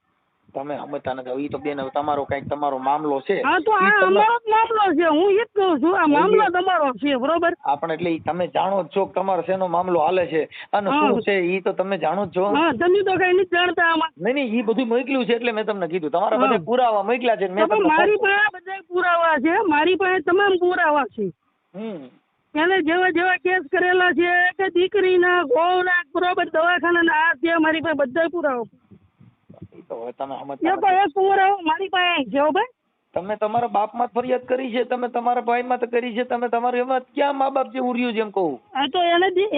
તમે સમજતા નથી. ઈ તો બેન હવે તમારો કઈક તમારો મામલો છે. હા તો આ અમારો જ મામલો છે, હું એ જ કહું છું, આ મામલો તમારો છે બરોબર. આપણે એટલે ઈ તમે જાણો જ છો કે તમારો શેનો મામલો હાલે છે અને શું છે ઈ તો તમે જાણો જ છો. હા તમે તો કઈ નથી જાણતા આમાં. નહીં ઈ બધું મોકલ્યું છે એટલે મેં તમને કીધું. તમારા બધા પુરાવા મોકલ્યા છે. મેં મારી પાસે બધા પુરાવા છે, મારી પાસે તમામ પુરાવા છે. એને જેવા જેવા કેસ કરેલા છે કે દીકરીના ગોળના બરોબર દવાખાના આ છે, મારી પાસે બધા પુરાવા. એક પુરાવો મારી પાસે છે ભાઈ. તમે તમારા બાપમાં ફરિયાદ કરી છે, તમે તમારા ભાઈમાં તો કરી છે, તમે તમારું એમાં ક્યાં મા બાપ જેવું રહ્યું છે એમ કહું. હા તો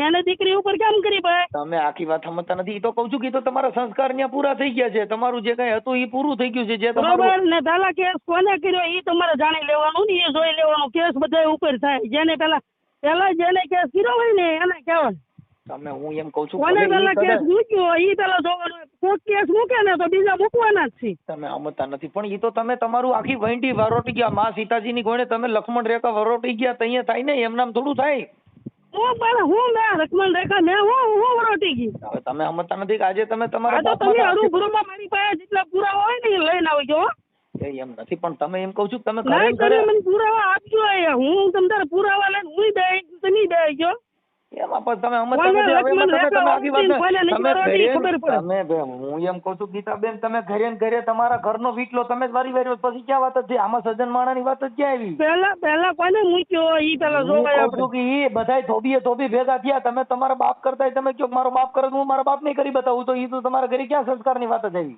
એને દીકરી ઉપર કેમ કરી ભાઈ? તમે આખી વાત સમજતા નથી. એ તો કહું છું કે તો તમારા સંસ્કાર ત્યાં પૂરા થઈ ગયા છે, તમારું જે કઈ હતું એ પૂરું થઈ ગયું છે. જે બરોબર ને પેલા કેસ કોને કર્યો એ તમારે જાણી લેવાનું ને એ જોઈ લેવાનું. કેસ બધા ઉપર થાય, જેને પેલા જેને કેસ કર્યો હોય ને એને કહેવાય. તમે હું એમ કહું છું કોને પેલા કેસ મૂક્યો એ પેલા જોવાનું. કોક કેસ મૂકે ને તો બીજા મૂકવાના જ છે. તમે સમજતા નથી. પણ એ તો તમે તમારું આખી વંટી વરોટી ગયા. માં સીતાજીની ગોળે તમે લક્ષ્મણ રેખા વરોટી ગયા તો અહીંયા થાય ને, એમ નામ થોડું થાય. હું મેં લક્ષ્મણ રેખા મેં હું વરોટી ગઈ. હવે તમે સમજતા નથી કે આજે તમે તમારા તમે હરુભરુમાં મારી પાસે જેટલા પુરાવા હોય ને એ લઈને આવજો. એમ નથી પણ તમે એમ કહું છું તમે મને પુરાવા આપજો. હું તમારે પુરાવા લઈને હું દઈ તમે દઈ ગયો. એમાં પણ તમે હું એમ કહું છું ગીતાબેન, તમે ઘરે ઘરે તમારા ઘરનો વીટલો તમે જ વારી વાર્યો, પછી ક્યાં વાત છે આમાં? સજ્જન માણાની વાત જ ક્યાં આવી? પેલા કોને મૂક્યો ઈ પેલા જોવાય કે ઈ બધાય ધોબી ભેગા થયા. તમે તમારા બાપ કરતા તમે કયો મારો બાપ કરે, હું મારા બાપ નહીં કરી બતાવું તો ઈ તો તમારા ઘરે ક્યાં સંસ્કારની વાત જ આવી?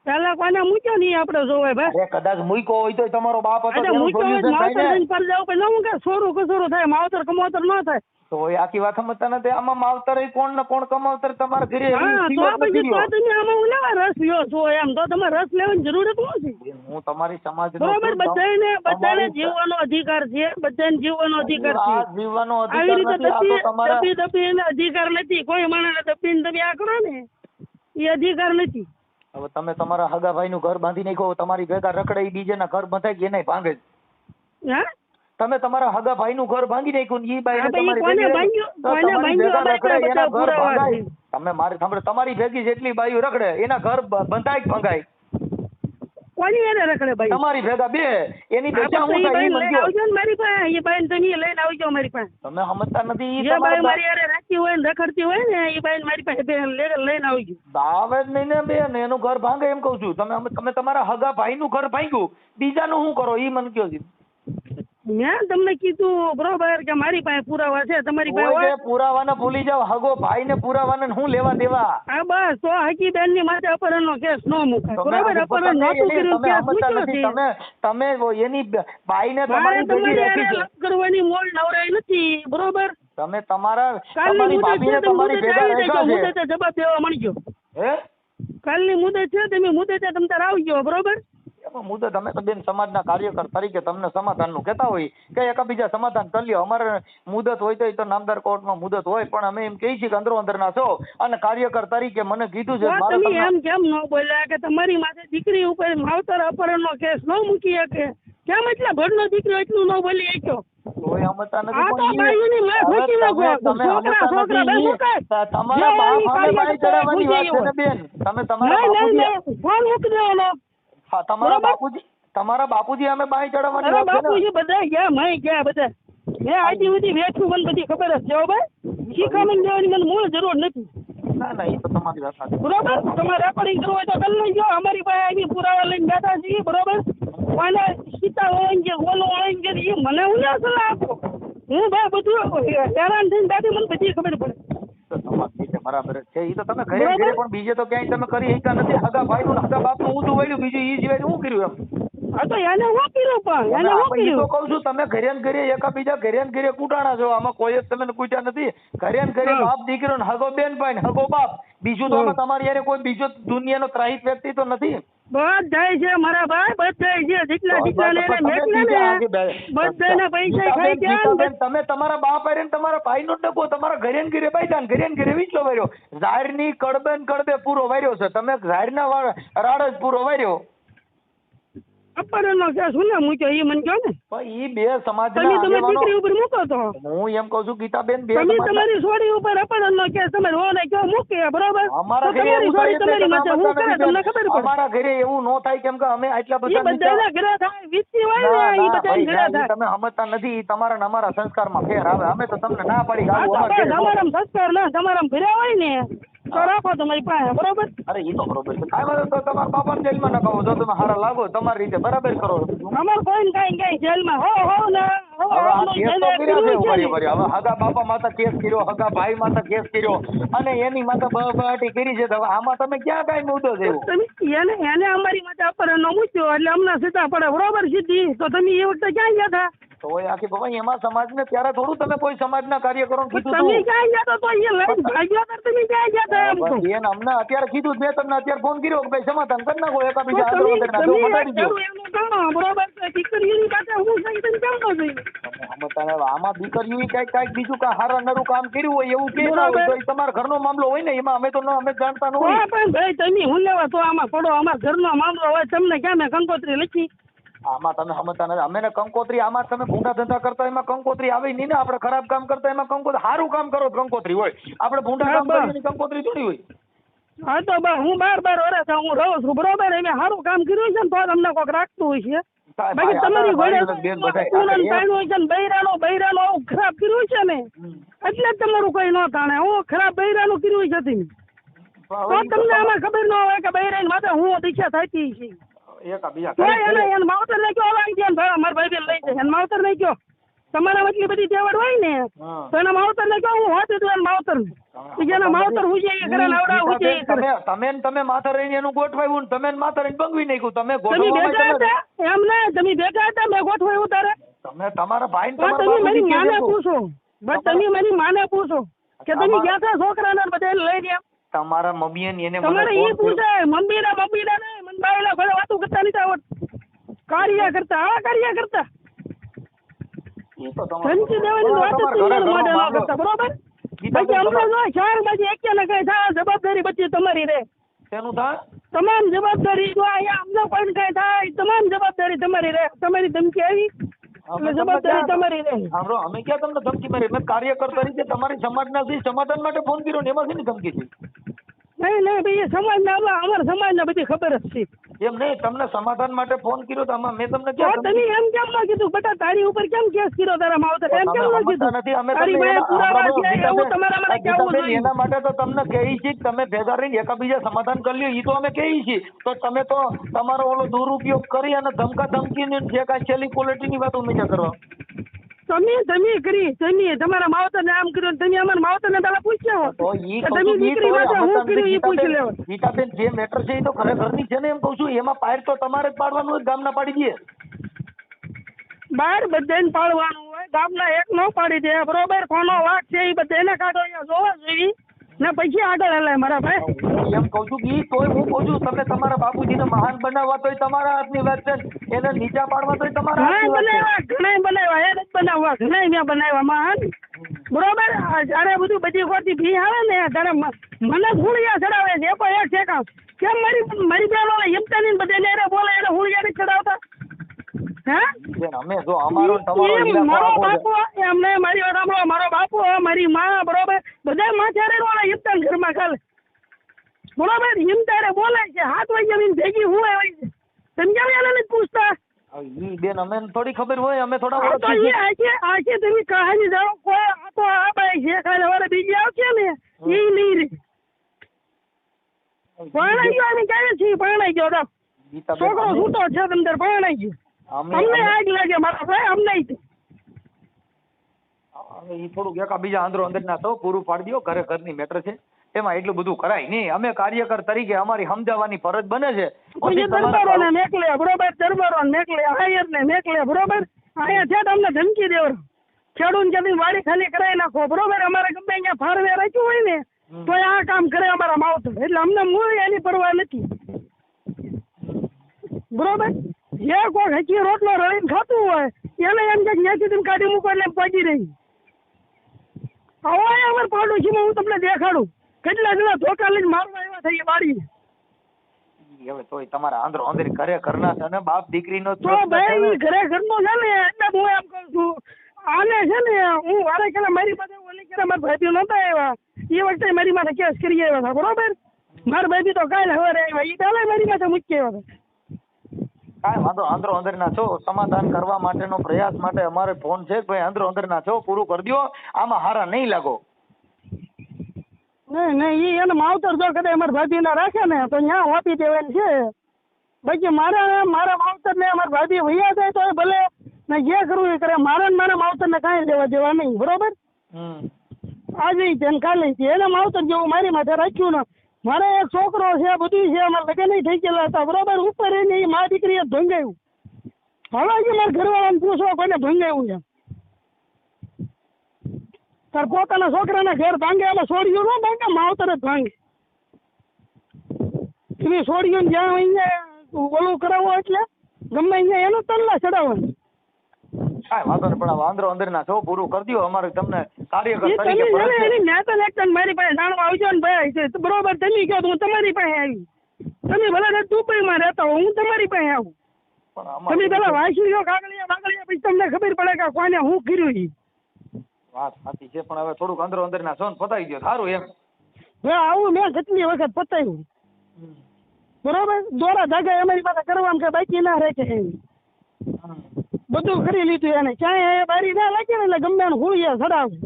પેલા કોને મૂક્યો નહીં આપણે જોવાય ભાઈ. કદાચ મૂક્યો હોય તો તમારો બાપ હતો. સોરું કસોરું થાય, માવતર કમાવતર ન થાય તો આખી વાત સમજતા નથી. આમાં માવતર કોણ ને કોણ કમાવતર તમારા ઘરે રસ લ્યો છો એમ તો તમારે રસ લેવાની જરૂર શું છે? હું તમારી સમાજ બરોબર, બધાને જીવવાનો અધિકાર છે, બધાને જીવવાનો અધિકાર છે. જીવવાનો આવી રીતે દબી એને અધિકાર નથી. કોઈ માણસ દબીને તમે આ કરો ને એ અધિકાર નથી. હવે તમે તમારા હગા ભાઈ નું ઘર બાંધી નાખો, તમારી ભેગા રખડે બીજેના ઘર બંધાય એને ભાંગે. તમે તમારા હગા ભાઈ નું ઘર ભાંગી નાખ્યું ને ઈ બાઈ તમે મારી સાંભળો, તમારી ભેગી જેટલી બાઈઓ રખડે એના ઘર બંધાય ભંગાય. કોની એને રખડે ભાઈ? તમારી ભેગા બે એની ભેગા હું મારી પાસે એ બાઈ તમે લઈને આવજો મારી પાસે. તમે સમજતા નથી. જે બાઈ મારી યારે રાખતી હોય ને રખડતી હોય ને એ બાઈ મારી પાસે લઈને આવજો. આવે જ નહીં ને બેન, એનું ઘર ભાંગે એમ કઉ છું. તમે તમારા હગા ભાઈ નું ઘર ભાંગ્યું, બીજાનું શું કરો ઈ મને કયો છે? મેં તમને કીધું બરોબર કે મારી પાસે પુરાવા છે, તમારી પાસે પુરાવાને ભૂલી જાવ. હગો ભાઈ ને પુરાવાને હું લેવા દેવા? હા બસ તો હકી બેન ની માથે અપહરણ નો કેસ ન મુકાય. બરોબર, અપહરણ નહોતું કર્યું, કેસ મૂક્યો છે. તમે એની બાઈ ને તમારી ભેગી રાખી છે કરવાની મોલ નવરાઈ નથી. બરોબર, તમે તમારા તમારી ભાભીને તમારી ભેગા રાખ્યા છે. મુદતે જવાબ દેવા મળજો. હે કાલની મુદત છે, તમે મુદતે તમ તાર આવજો. બરોબર, મુદત અમે તો બેન સમાજના કાર્યકર તરીકે તમને સમાધાન નું કહેતા હોય કે એકબીજા સમાધાન કરી લ્યો. અમારે મુદત હોય તો નામદાર કોર્ટમાં મુદત હોય, પણ અમે એમ કહીએ છીએ કે અંદરો અંદર ના છો અને કાર્યકર તરીકે મને કીધું છે. તમે એમ કેમ ન બોલ્યા કે તમારી માથે દીકરી ઉપર માવતર અપહરણ નો કેસ ન મૂકી શકે? કેમ એટલા ભરનો દીકરો એટલું ન બોલી શક્યો? કોઈ સમજતા નથી. તમારા બાપુજી અમે બાઈ ચડાવવાની બાપુજી બધા ગયા માઈ ગયા બધા. મેં આજે બધી વેચું મને બધી ખબર જ છે ભાઈ. શીખામણ દેવાની મને મૂળ જરૂર નથી. ના એ તો તમારી વાત સાચી. બરોબર, તમારે રેકોર્ડિંગ કરવું હોય તો કરી લેજો. અમારી પાસે આવી પુરાવા લઈને બેઠા છીએ. બરોબર, મને સીતા હોય કે ઓલો હોય કે એ મને હું ના સલાહ આપો. હું ભાઈ બધું હેરાન થઈને દાદી મને બધી ખબર પડે. બરાબર છે. એ તો તમે ઘરે ઘરે પણ બીજે તો ક્યાંય તમે કરી શક્યા નથી. હગા ભાઈ નું હગા બાપ નું ઊંધું વળ્યું, બીજું ઈ સિવાય શું કર્યું એમ? હા તો એને હું કર્યું પણ એને હું કર્યું કહું છું. તમે ઘરે ને ઘરે એકબીજા ઘરે ને ઘરે કૂટાણા છો. આમાં કોઈ જ તમે કૂટ્યા નથી. ઘરે ને ઘરે બાપ દીકરો ને હગો બેન ભાઈ ને હગો બાપ. બીજું તો આમાં તમારી યારે કોઈ બીજો દુનિયાનો ત્રાહિત વ્યક્તિ તો નથી. બધાય છે મારા ભાઈ, બધાય છે. જેટલા બધાના પૈસા ખાઈ ગયા. તમે તમારા બાપ હારે ને તમારા ભાઈ નો ડબ્બો તમારા ઘરે ને ઘરે બાંધ્યા ને ઘરે ને ઘરે વીચલો વાર્યો. ઝાડ ની કડબે ને કડબે પૂરો વાર્યો છે. તમે ઝાડ ના રાડ જ પૂરો વાર્યો. અપહરણનો કેસ હું ના મૂક્યો એ મને કહો ને. પણ ઈ બે સમાજના તમે તમારી આગેવાનો દીકરી ઉપર મૂકો તો હું એમ કહું છું ગીતાબેન બે તમે સમાજના તમારી છોડી ઉપર અપહરણનો કેસ તમે રોને કયો મૂકે બરોબર. અમારા તો ઘરે તમારી એવું થાય છોડી એટલે તમારી તમે માથે હું સમજતા કરે નથી તમને ખબર પડે. અમારા ઘરે એવું ન થાય કેમ કે અમે આટલા એ બધા બધાના ઘરે થાય વીતી હોય ને એ બધાના ઘરે થાય. તમે સમજતા નથી ઈ તમારા ને અમારા સંસ્કારમાં ફેર આવે. અમે તો તમને ના પાડી કે હા આવું તો અમારા ઘરે ન થાય. તમારામાં સંસ્કાર ના તમારામાં ભર્યા હોય ને તો રાખો તમારી પાસે બરોબર. અરે ઈ તો બરોબર છે. કાંઈ વાંધો નહીં. તો તમારા બાપાને જેલમાં નખાવો. જો તમે હારા લાગો તમારી રીતે બરાબર કરો. અમાર કોઈ કઈ જેલમાં હો ને હવે આ કેસ તો કર્યા છે ઉભરી ભરી. હવે હગા બાપા માતા કેસ કર્યો, હગા ભાઈ માતા કેસ કર્યો અને એની માતા બબાટી કરી છે. હવે આમાં તમે ક્યાં કાંઈ મુદ્દો છે એવું? એને અમારી માથે અપહરણનો મૂક્યો એટલે અમને સીધા પડે બરોબર સીધી. તો તમે એ વખતે ક્યાં ગયા હતા? તો આખી બાબા એમાં સમાજને ત્યારે થોડું તમે કોઈ સમાજના કાર્યકરો કીધું તમે હતું? ક્યાં ગયા તો એ લઈને ભાગ્યો તો તમે ક્યાં ગયા હતા એમ તો? બેન અમને અત્યારે કીધું જ. મેં તમને અત્યારે ફોન કર્યો કે ભાઈ સમાધાન કરી નાખો એકાબીજા તો આંદોલન કરી નાખો. મટાડી દો. એનું કરો બરોબર છે. દીકરીની પાસે હું સહી તમે કેમ ન જોઈ? આમાં દીકરીઓ કઈક બીજું કાંઈ હારા નરું કામ કર્યું હોય એવું કે ના હોય તો એ તમારા ઘરનો મામલો હોય ને. એમાં અમે તો અમે જાણતા ન હોય. પણ ભાઈ તમે હું લેવા તો આમાં પડો અમારા ઘરનો મામલો હોય તમને ક્યાં મેં કંકોત્રી લખી? આમાં તમે સમજતા નથી. અમે ને કંકોત્રી આમાં તમે ભૂંડા ધંધા કરતા એમાં કંકોત્રી આવે નહીં ને. આપણે ખરાબ કામ કરતા એમાં કંકોત્રી સારું કામ કરો કંકોત્રી હોય. આપણે ભૂંડા કામ કરીએ કંકોત્રી થોડી હોય. હા તો હું 12 વર્ષ હું રહું છું બરોબર. એમ સારું કામ કર્યું છે ને તો તમને કોઈક રાખતું હોય છે. બાકી તમારી ઘોડે બૈરાનો આવું ખરાબ કર્યું છે ને એટલે જ તમારું કઈ ન તાણે. હું ખરાબ બૈરાનું કર્યું છે તો તમને આમાં ખબર ન હોય કે બૈરાની માથે હું દીક્ષા થતી છે. એને માવતર ને કયો વાંગ છે મારા ભાઈ બેન લઈ જાય. એને માવતર ને કયો તમારા એટલી બધી તેવડ હોય ને તો એના માવતર ને કયો હું હોતી તું એના માવતર જેના માવતર હું છે એ કરે નવડા હું છે એ કરે. તમે માથે રહીને એનું ગોઠવાયું ને તમે માથે રહીને બંગવી નાખ્યું. તમે તમે ભેગા હતા એમ ને તમે ભેગા હતા મેં ગોઠવાયું તારે તમે તમારા ભાઈ તમે મારી માને પૂછો બસ તમે મારી માને પૂછો કે તમે ગયા હતા છોકરાને બધા લઈ ગયા. તમારા મમ્મી ને એને તમારે એ પૂછે મમ્મી ના નહીં મને બાયલા ઘરે વાતો કરતા નથી આવડતું. કાર્ય કરતા આવા કાર્ય કરતા ધમકી દેવાની વાત જ તમારા માટે ન કરતા બરોબર. પછી અમને જો ચાર બાજુ એક ને કઈ થાય જવાબદારી બધી તમારી રહે. શેનું થાય? તમામ જવાબદારી જો અહીંયા અમને કોઈ કઈ થાય તમામ જવાબદારી તમારી રહે. તમારી ધમકી આવી એટલે જવાબદારી તમારી રહે. અમે ક્યાં તમને ધમકી મારી? અમે કાર્યકર તરીકે તમારી સમાજના સમાધાન માટે ફોન કર્યો ને એમાં શેની ધમકી છે? નહીં ભાઈ સમાજના અમારા સમાજના બધી ખબર જ છે. એમ નહીં તમને સમાધાન માટે ફોન કર્યો તો આમાં મેં તમને તમે એમ કેમ ન કીધું બેટા તારી ઉપર કેમ કેસ કર્યો તારા માવતર એમ કેમ ન કીધું? તારી પાસે પુરાવા છે એવું તમારા મને કહેવું જોઈએ. એના માટે તો તમને કહી છીએ કે તમે ભેગા રહીને એકાબીજા સમાધાન કરી લ્યો. એ તો અમે કહીએ છીએ. તો તમે તો તમારો ઓલો દુરુપયોગ કરી અને ધમકા ધમકીને જે કાંઈ છેલ્લી ક્વોલિટીની વાતો મીઠા કરવા તમે કરી તમે તમારા માવતર ને આમ કર્યું તમે અમારા માવતર ને પેલા પૂછ્યા હોત તમે દીકરી માટે હું કર્યું એ પૂછી લેવો. ગીતાબેન જે મેટર છે એ તો ખરેખરની છે ને એમ કહું છું. એમાં પાયર તો તમારે જ પાડવાનું હોય. ગામના પાડી દઈએ બહાર બધાને પાડવાનું હોય. ગામના એક નો પાડી દે બરોબર. કોનો વાક છે એ બધાને કાઢો અહીંયા જોવા જોઈએ ને પછી આગળ હલાય મારા ભાઈ. એમ કહું છું કે તોય હું કહું છું તમે તમારા બાપુજીને મહાન બનાવવા તોય તમારા હાથની વાત છે. એને નીચા પાડવા તોય તમારા હાથની વાત છે. ઘણા બનાવ્યા એને જ બનાવવા ઘણા મેં બનાવ્યા મહાન બરોબર. જયારે બધું બધી ખોટી ફી આવે ને ત્યારે મને હુળિયા ચડાવે છે. કોઈ એક ઠેકાણ કેમ મારી બેનો હિમતાની બધા બોલે એને હુળિયા નથી ચડાવતા? અમે જો અમારો તમારો મારો બાપુ એમને મારી વાત સાંભળો. મારો બાપુ મારી માં બરોબર બધા માથે રહેવાના હિમતાન ઘરમાં ખાલે બરોબર. હિમતારે બોલે છે 7 વાગ્યા ભેગી હું આવી છે. સમજાવે એને નથી પૂછતા. બેન અમે થોડી ખબર હોય. અમે થોડા આજે તમે કહાની જાણો કોઈ આ તો આ બાઈ છે કાલે વારે બીજી આવશે ને એ નહીં રે. પરણાઈ ગયો અમે ક્યારે છીએ? પરણાઈ ગયો છોકરો છૂટો છે તમને પરણાઈ ગયો. અમને આગ લાગે મારા ભાઈ અમને એ થોડુંક એકાબીજા આંદરો અંદર ના તો પૂરું પાડી દો. ઘરે ઘરની મેટર છે એમાં એટલું બધું કરાય નહીં. અમે કાર્યકર તરીકે અમારી સમજાવવાની ફરજ બને છે. દરબારોને મેકલે બરોબર. દરબારોને મેકલે આયરને મેકલે બરોબર. અહીંયા છે તમને ધમકી દેવ ખેડૂત જમીન વાડી ખાલી કરાવી નાખો બરોબર. અમારે ગમે અહીંયા ફાળવે રાખ્યું હોય ને તો આ કામ કરે અમારા માવતર. એટલે અમને મૂળ એની પરવા નથી બરોબર. જે કોઈ હજી રોટલો રળીને ખાતું હોય એને એમ કે ત્યાંથી તમે કાઢી મૂકો એટલે પહોંચી રહી. હવે અમારે પાડોશીમાં હું તમને દેખાડું કેટલા જણા ધોકા લઈને મારવા આવ્યા થઈ બારી હવે તોય તમારા આંધળો આંધળી ઘરે ઘરના છે ને બાપ દીકરીનો જ તો પ્રશ્ન છે ભાઈ ને. ઈ ઘરે ઘરનો છે ને એટલે હું એમ કહું છું આને છે ને હું વારે કેલા મારી પાસે ઓલી કેલા મારા ભાભી નહોતા આવ્યા એ વખતે મારી માથે કેસ કરી આવ્યા હતા બરોબર. મારા ભાભી તો કાલે સવારે આવ્યા ઈ પહેલા મારી માથે મૂકી આવ્યા હતા. કાંઈ વાંધો આંધળો આંધળીના છો સમાધાન કરવા માટેનો પ્રયાસ માટે અમારે ફોન છે કે ભાઈ આંધળો આંધળીના છો પૂરું કરી દ્યો આમાં હારા નહીં લાગો. નહીં ઈ એને માવતર જો કદાચ મારા ભાભી ના રાખે ને તો ત્યાં આપી દેવાની છે. બાકી મારા માવતર ને અમારા ભાભી વૈયા જાય તો ભલે ને જે કરવું એ કરે મારા ને મારા માવતર ને કાંઈ દેવા દેવા નહીં બરોબર. આજે છે ને કાલે છે એને માવતર જેવું મારી માથે રાખ્યું ને મારે એક છોકરો છે બધું છે અમારે લગ્ન થઈ ગયેલા હતા બરોબર ઉપર એને એ મા દીકરીએ ભંગાયું. હવે હજી મારા ઘરવાળાને પૂછો કોઈને ભંગાયું છે. તાર પોતાના છોકરાના ઘર ભાંગે એમાં છોડ્યું ન ભાંગે માવતર જ ભાંગે. તમે છોડ્યું ને જ્યાં અહીંયા ઓલું કરાવો એટલે ગમે અહીંયા એનું તલ્લા ચડાવવાનું. કાંઈ વાંધો નહીં પણ આંધળો આંધળીના છો પૂરું કરી દ્યો અમારે તમને કાર્યકર એ તરીકે તમે ફરજ છે. એની નેતા લેખતા મારી પાસે જાણવા આવજો ને ભાઈ છે બરોબર તમે કહો તો હું તમારી પાસે આવી. તમે ભલે દુબઈમાં રહેતા હો હું તમારી પાસે આવું. પણ અમારે તમે પેલા વાંચી લો કાગળિયા પછી તમને ખબર પડે કે કોને હું કર્યું છે. વાત સાચી છે પણ હવે થોડુંક આંધળો આંધળીના છો ને પતાવી દ્યો સારું એમ. હવે આવું મેં કેટલી વખત પતાવ્યું બરોબર. દોરા ધાગા અમારી પાસે કરવામાં કે બાકી ના રહે છે બધું કરી લીધું એને ક્યાંય બારી ના લાગે ને એટલે ગમે એને હુળિયા ચડાવે.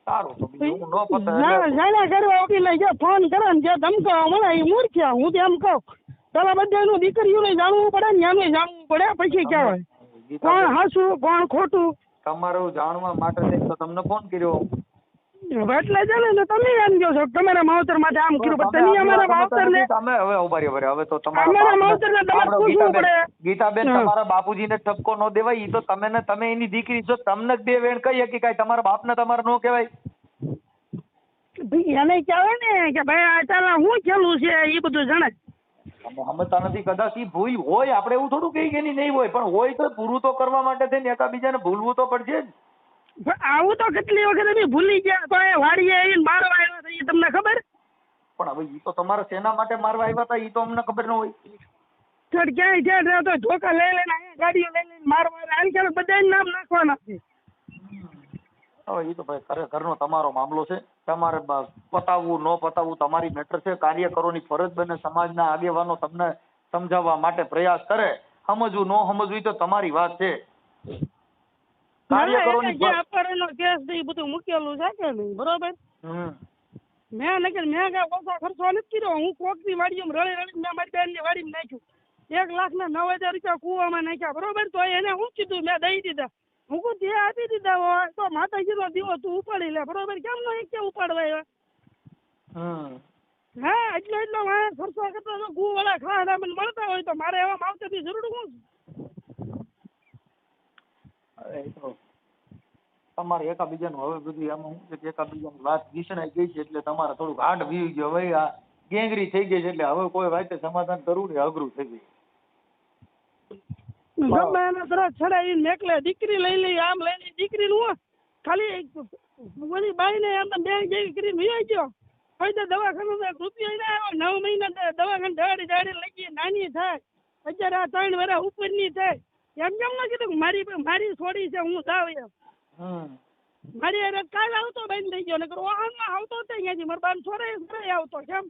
સારું તો બીજું ન પતાવે જાણ્યા કરવા ઉઠી લઈ જાય ફોન કરે ને જે ધમકાવા મળે એ મૂર્ખ્યા. હું તો એમ કહું પેલા બધાનું દીકરીઓને જાણવું પડે ને એનું જાણવું પડે પછી કહેવાય કોણ હાસું કોણ ખોટું. તમારું જાણવા માટે થઈને તો તમને ફોન કર્યો. એટલે છે ને તમે એમ કહો છો તમારા માવતર માટે આમ કર્યું પણ તમે અમારા માવતર ને તમે હવે ઉભા રહ્યો હવે તો અમારા માવતર ને તમારે પૂછવું પડે. ગીતાબેન તમારા બાપુજીને ઠપકો ન દેવાય ઈ તો તમે એની દીકરી છો તમને જ બે વેણ કહી હકી કાંઈ તમારા બાપને તમારે ન કહેવાય. ભાઈ એને કહેવાય ને કે ભાઈ આ ચાલા હું ખેલું છે એ બધું જણાય. તમે સમજતા નથી કદાચ ઈ ભૂલ હોય આપણે એવું થોડું કહી કે નહીં હોય પણ હોય તો પૂરું તો કરવા માટે થઈને એકાબીજાને ભૂલવું તો પડશે જ. આવું તો કેટલી વખત અમે ભૂલી ગયા તો એ વાડીએ આવીને મારવા આવ્યા હતા એ તમને ખબર. પણ હવે ઈ તો તમારા સેના માટે મારવા આવ્યા હતા ઈ તો અમને ખબર ન હોય. ચડ ક્યાંય છે તો ધોકા લઈ લઈને અહીંયા ગાડીઓ લઈ લઈને મારવા આની ચાલો બધાને નામ નાખવાના છે. હવે ઈ તો ભાઈ ખરેખરનો તમારો મામલો છે તમારે પતાવવું ન પતાવવું તમારી મેટર છે. કાર્યકરોની ફરજ બને સમાજના આગેવાનો તમને સમજાવવા માટે પ્રયાસ કરે સમજવું ન સમજવું ઈ તો તમારી વાત છે. કાર્યકરોની અપારેનો કેસ એ બધું મૂકેલું છે કે નહીં બરોબર. મેં કઈ ઓછા ખર્ચો નથી કર્યો. હું કોકની વાડીમાં રળી મેં મારી બેનની વાડીમાં નાખ્યું 1,09,000 રૂપિયા કુવામાં નાખ્યા બરોબર. તો એને હું કીધું મેં દઈ દીધા. હું કહું તે આપી દીધા હોય તો માતાજીનો દીવો તું ઉપાડી લે બરોબર. કેમ નો એક ઉપાડવા આવ્યા. હા એટલો મારે ખર્ચો કરતો તો ગુ વાળા ખાડા મને મળતા હોય તો મારે એવા માવતરની જરૂર શું છે. તમારે એકાબીજાનું હવે બધું આમાં શું છે કે એકાબીજાની વાત વિસણાઈ ગઈ છે એટલે તમારે થોડુંક હાડ વીવી ગયો. હવે આ ગેંગરી થઈ ગઈ છે એટલે હવે કોઈ વાતે સમાધાન કરવું ને અઘરું થઈ ગયું. ગમે એને તરત છડાવીને મેકલે દીકરી લઈ લઈ આમ લઈ લઈ દીકરીનું ખાલી બધી બાઈને આમ તો બેંક જેવી કરીને વિવાઈ ગયો હોય તો દવાખાનું રૂપિયા ના આવ્યો 9 મહિના દવાખાને દાડી લઈ ગઈ નાની થાય અત્યારે આ 3 વર્ષ ઉપરની થાય એમ કેમ ન કીધું મારી છોડી છે હું જાવ એમ. મારી અરે કાલ આવતો બેન થઈ ગયો ને આમાં આવતો ત્યાંથી મારા બાન છોડે આવતો કેમ.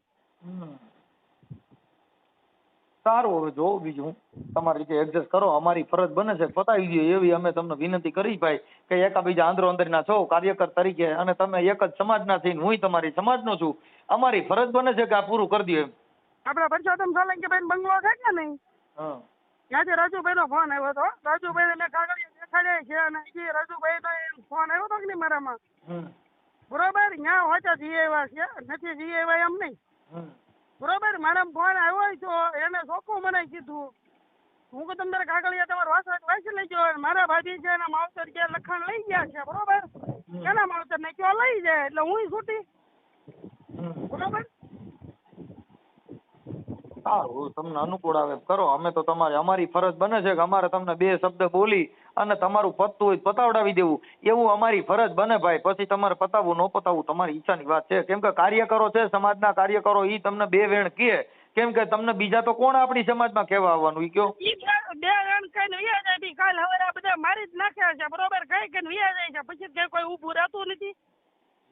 સારું હવે જો બીજું તમારી રીતે એડજસ્ટ કરો. અમારી ફરજ બને છે પતાવી દો એવી અમે તમને વિનંતી કરી ભાઈ કે એકાબીજા આંધળો અંદરના છો કાર્યકર તરીકે અને તમે એક જ સમાજના થઈને હું તમારી સમાજનો છું. અમારી ફરજ બને છે કે આ પૂરું કરી દો એમ. આપડા પરસોત્તમ સોલંકી બેન બંગલો છે કે નહીં ત્યાંથી રાજુભાઈ નો ફોન આવ્યો હતો. રાજુભાઈ મેં કાગળિયા દેખાડ્યા છે અને એ રાજુભાઈ નો ફોન આવ્યો હતો કે નહીં મારામાં બરોબર. ત્યાં હોચા જઈ આવ્યા છે નથી જઈ આવ્યા એમ નહીં બરોબર. મારા ફોન આવ્યો તો એને ચોખ્ખું મને કીધું હું કે તમારે કાગળિયા તમારે વાંચી લઈ ગયો. મારા ભાભી છે એના માવતર કે લખાણ લઈ ગયા છે બરોબર. એના માવતર ને કયો લઈ જાય એટલે હું છૂટી બરોબર. સારું તમને અનુકૂળ આવે કરો. અમે તો અમારી ફરજ બને છે કે અમારે તમને બે શબ્દ બોલી અને તમારું પતતું હોય પતાવડાવી દેવું એવું અમારી ફરજ બને ભાઈ. પછી તમારે પતાવવું ન પતાવવું તમારી ઈચ્છાની વાત છે. કેમ કે કાર્યકરો છે, સમાજના કાર્યકરો, ઈ તમને બે વેણ કહે. કેમ કે તમને બીજા તો કોણ આપણી સમાજમાં કહેવા આવવાનું? ઈ કયો બે રન કઈ વ્યા જાય બી કાલ હવે આ બધા મારી જ નાખ્યા છે બરોબર. કઈ કઈ વ્યા જાય છે પછી કઈ કોઈ ઊભું રહેતું નથી.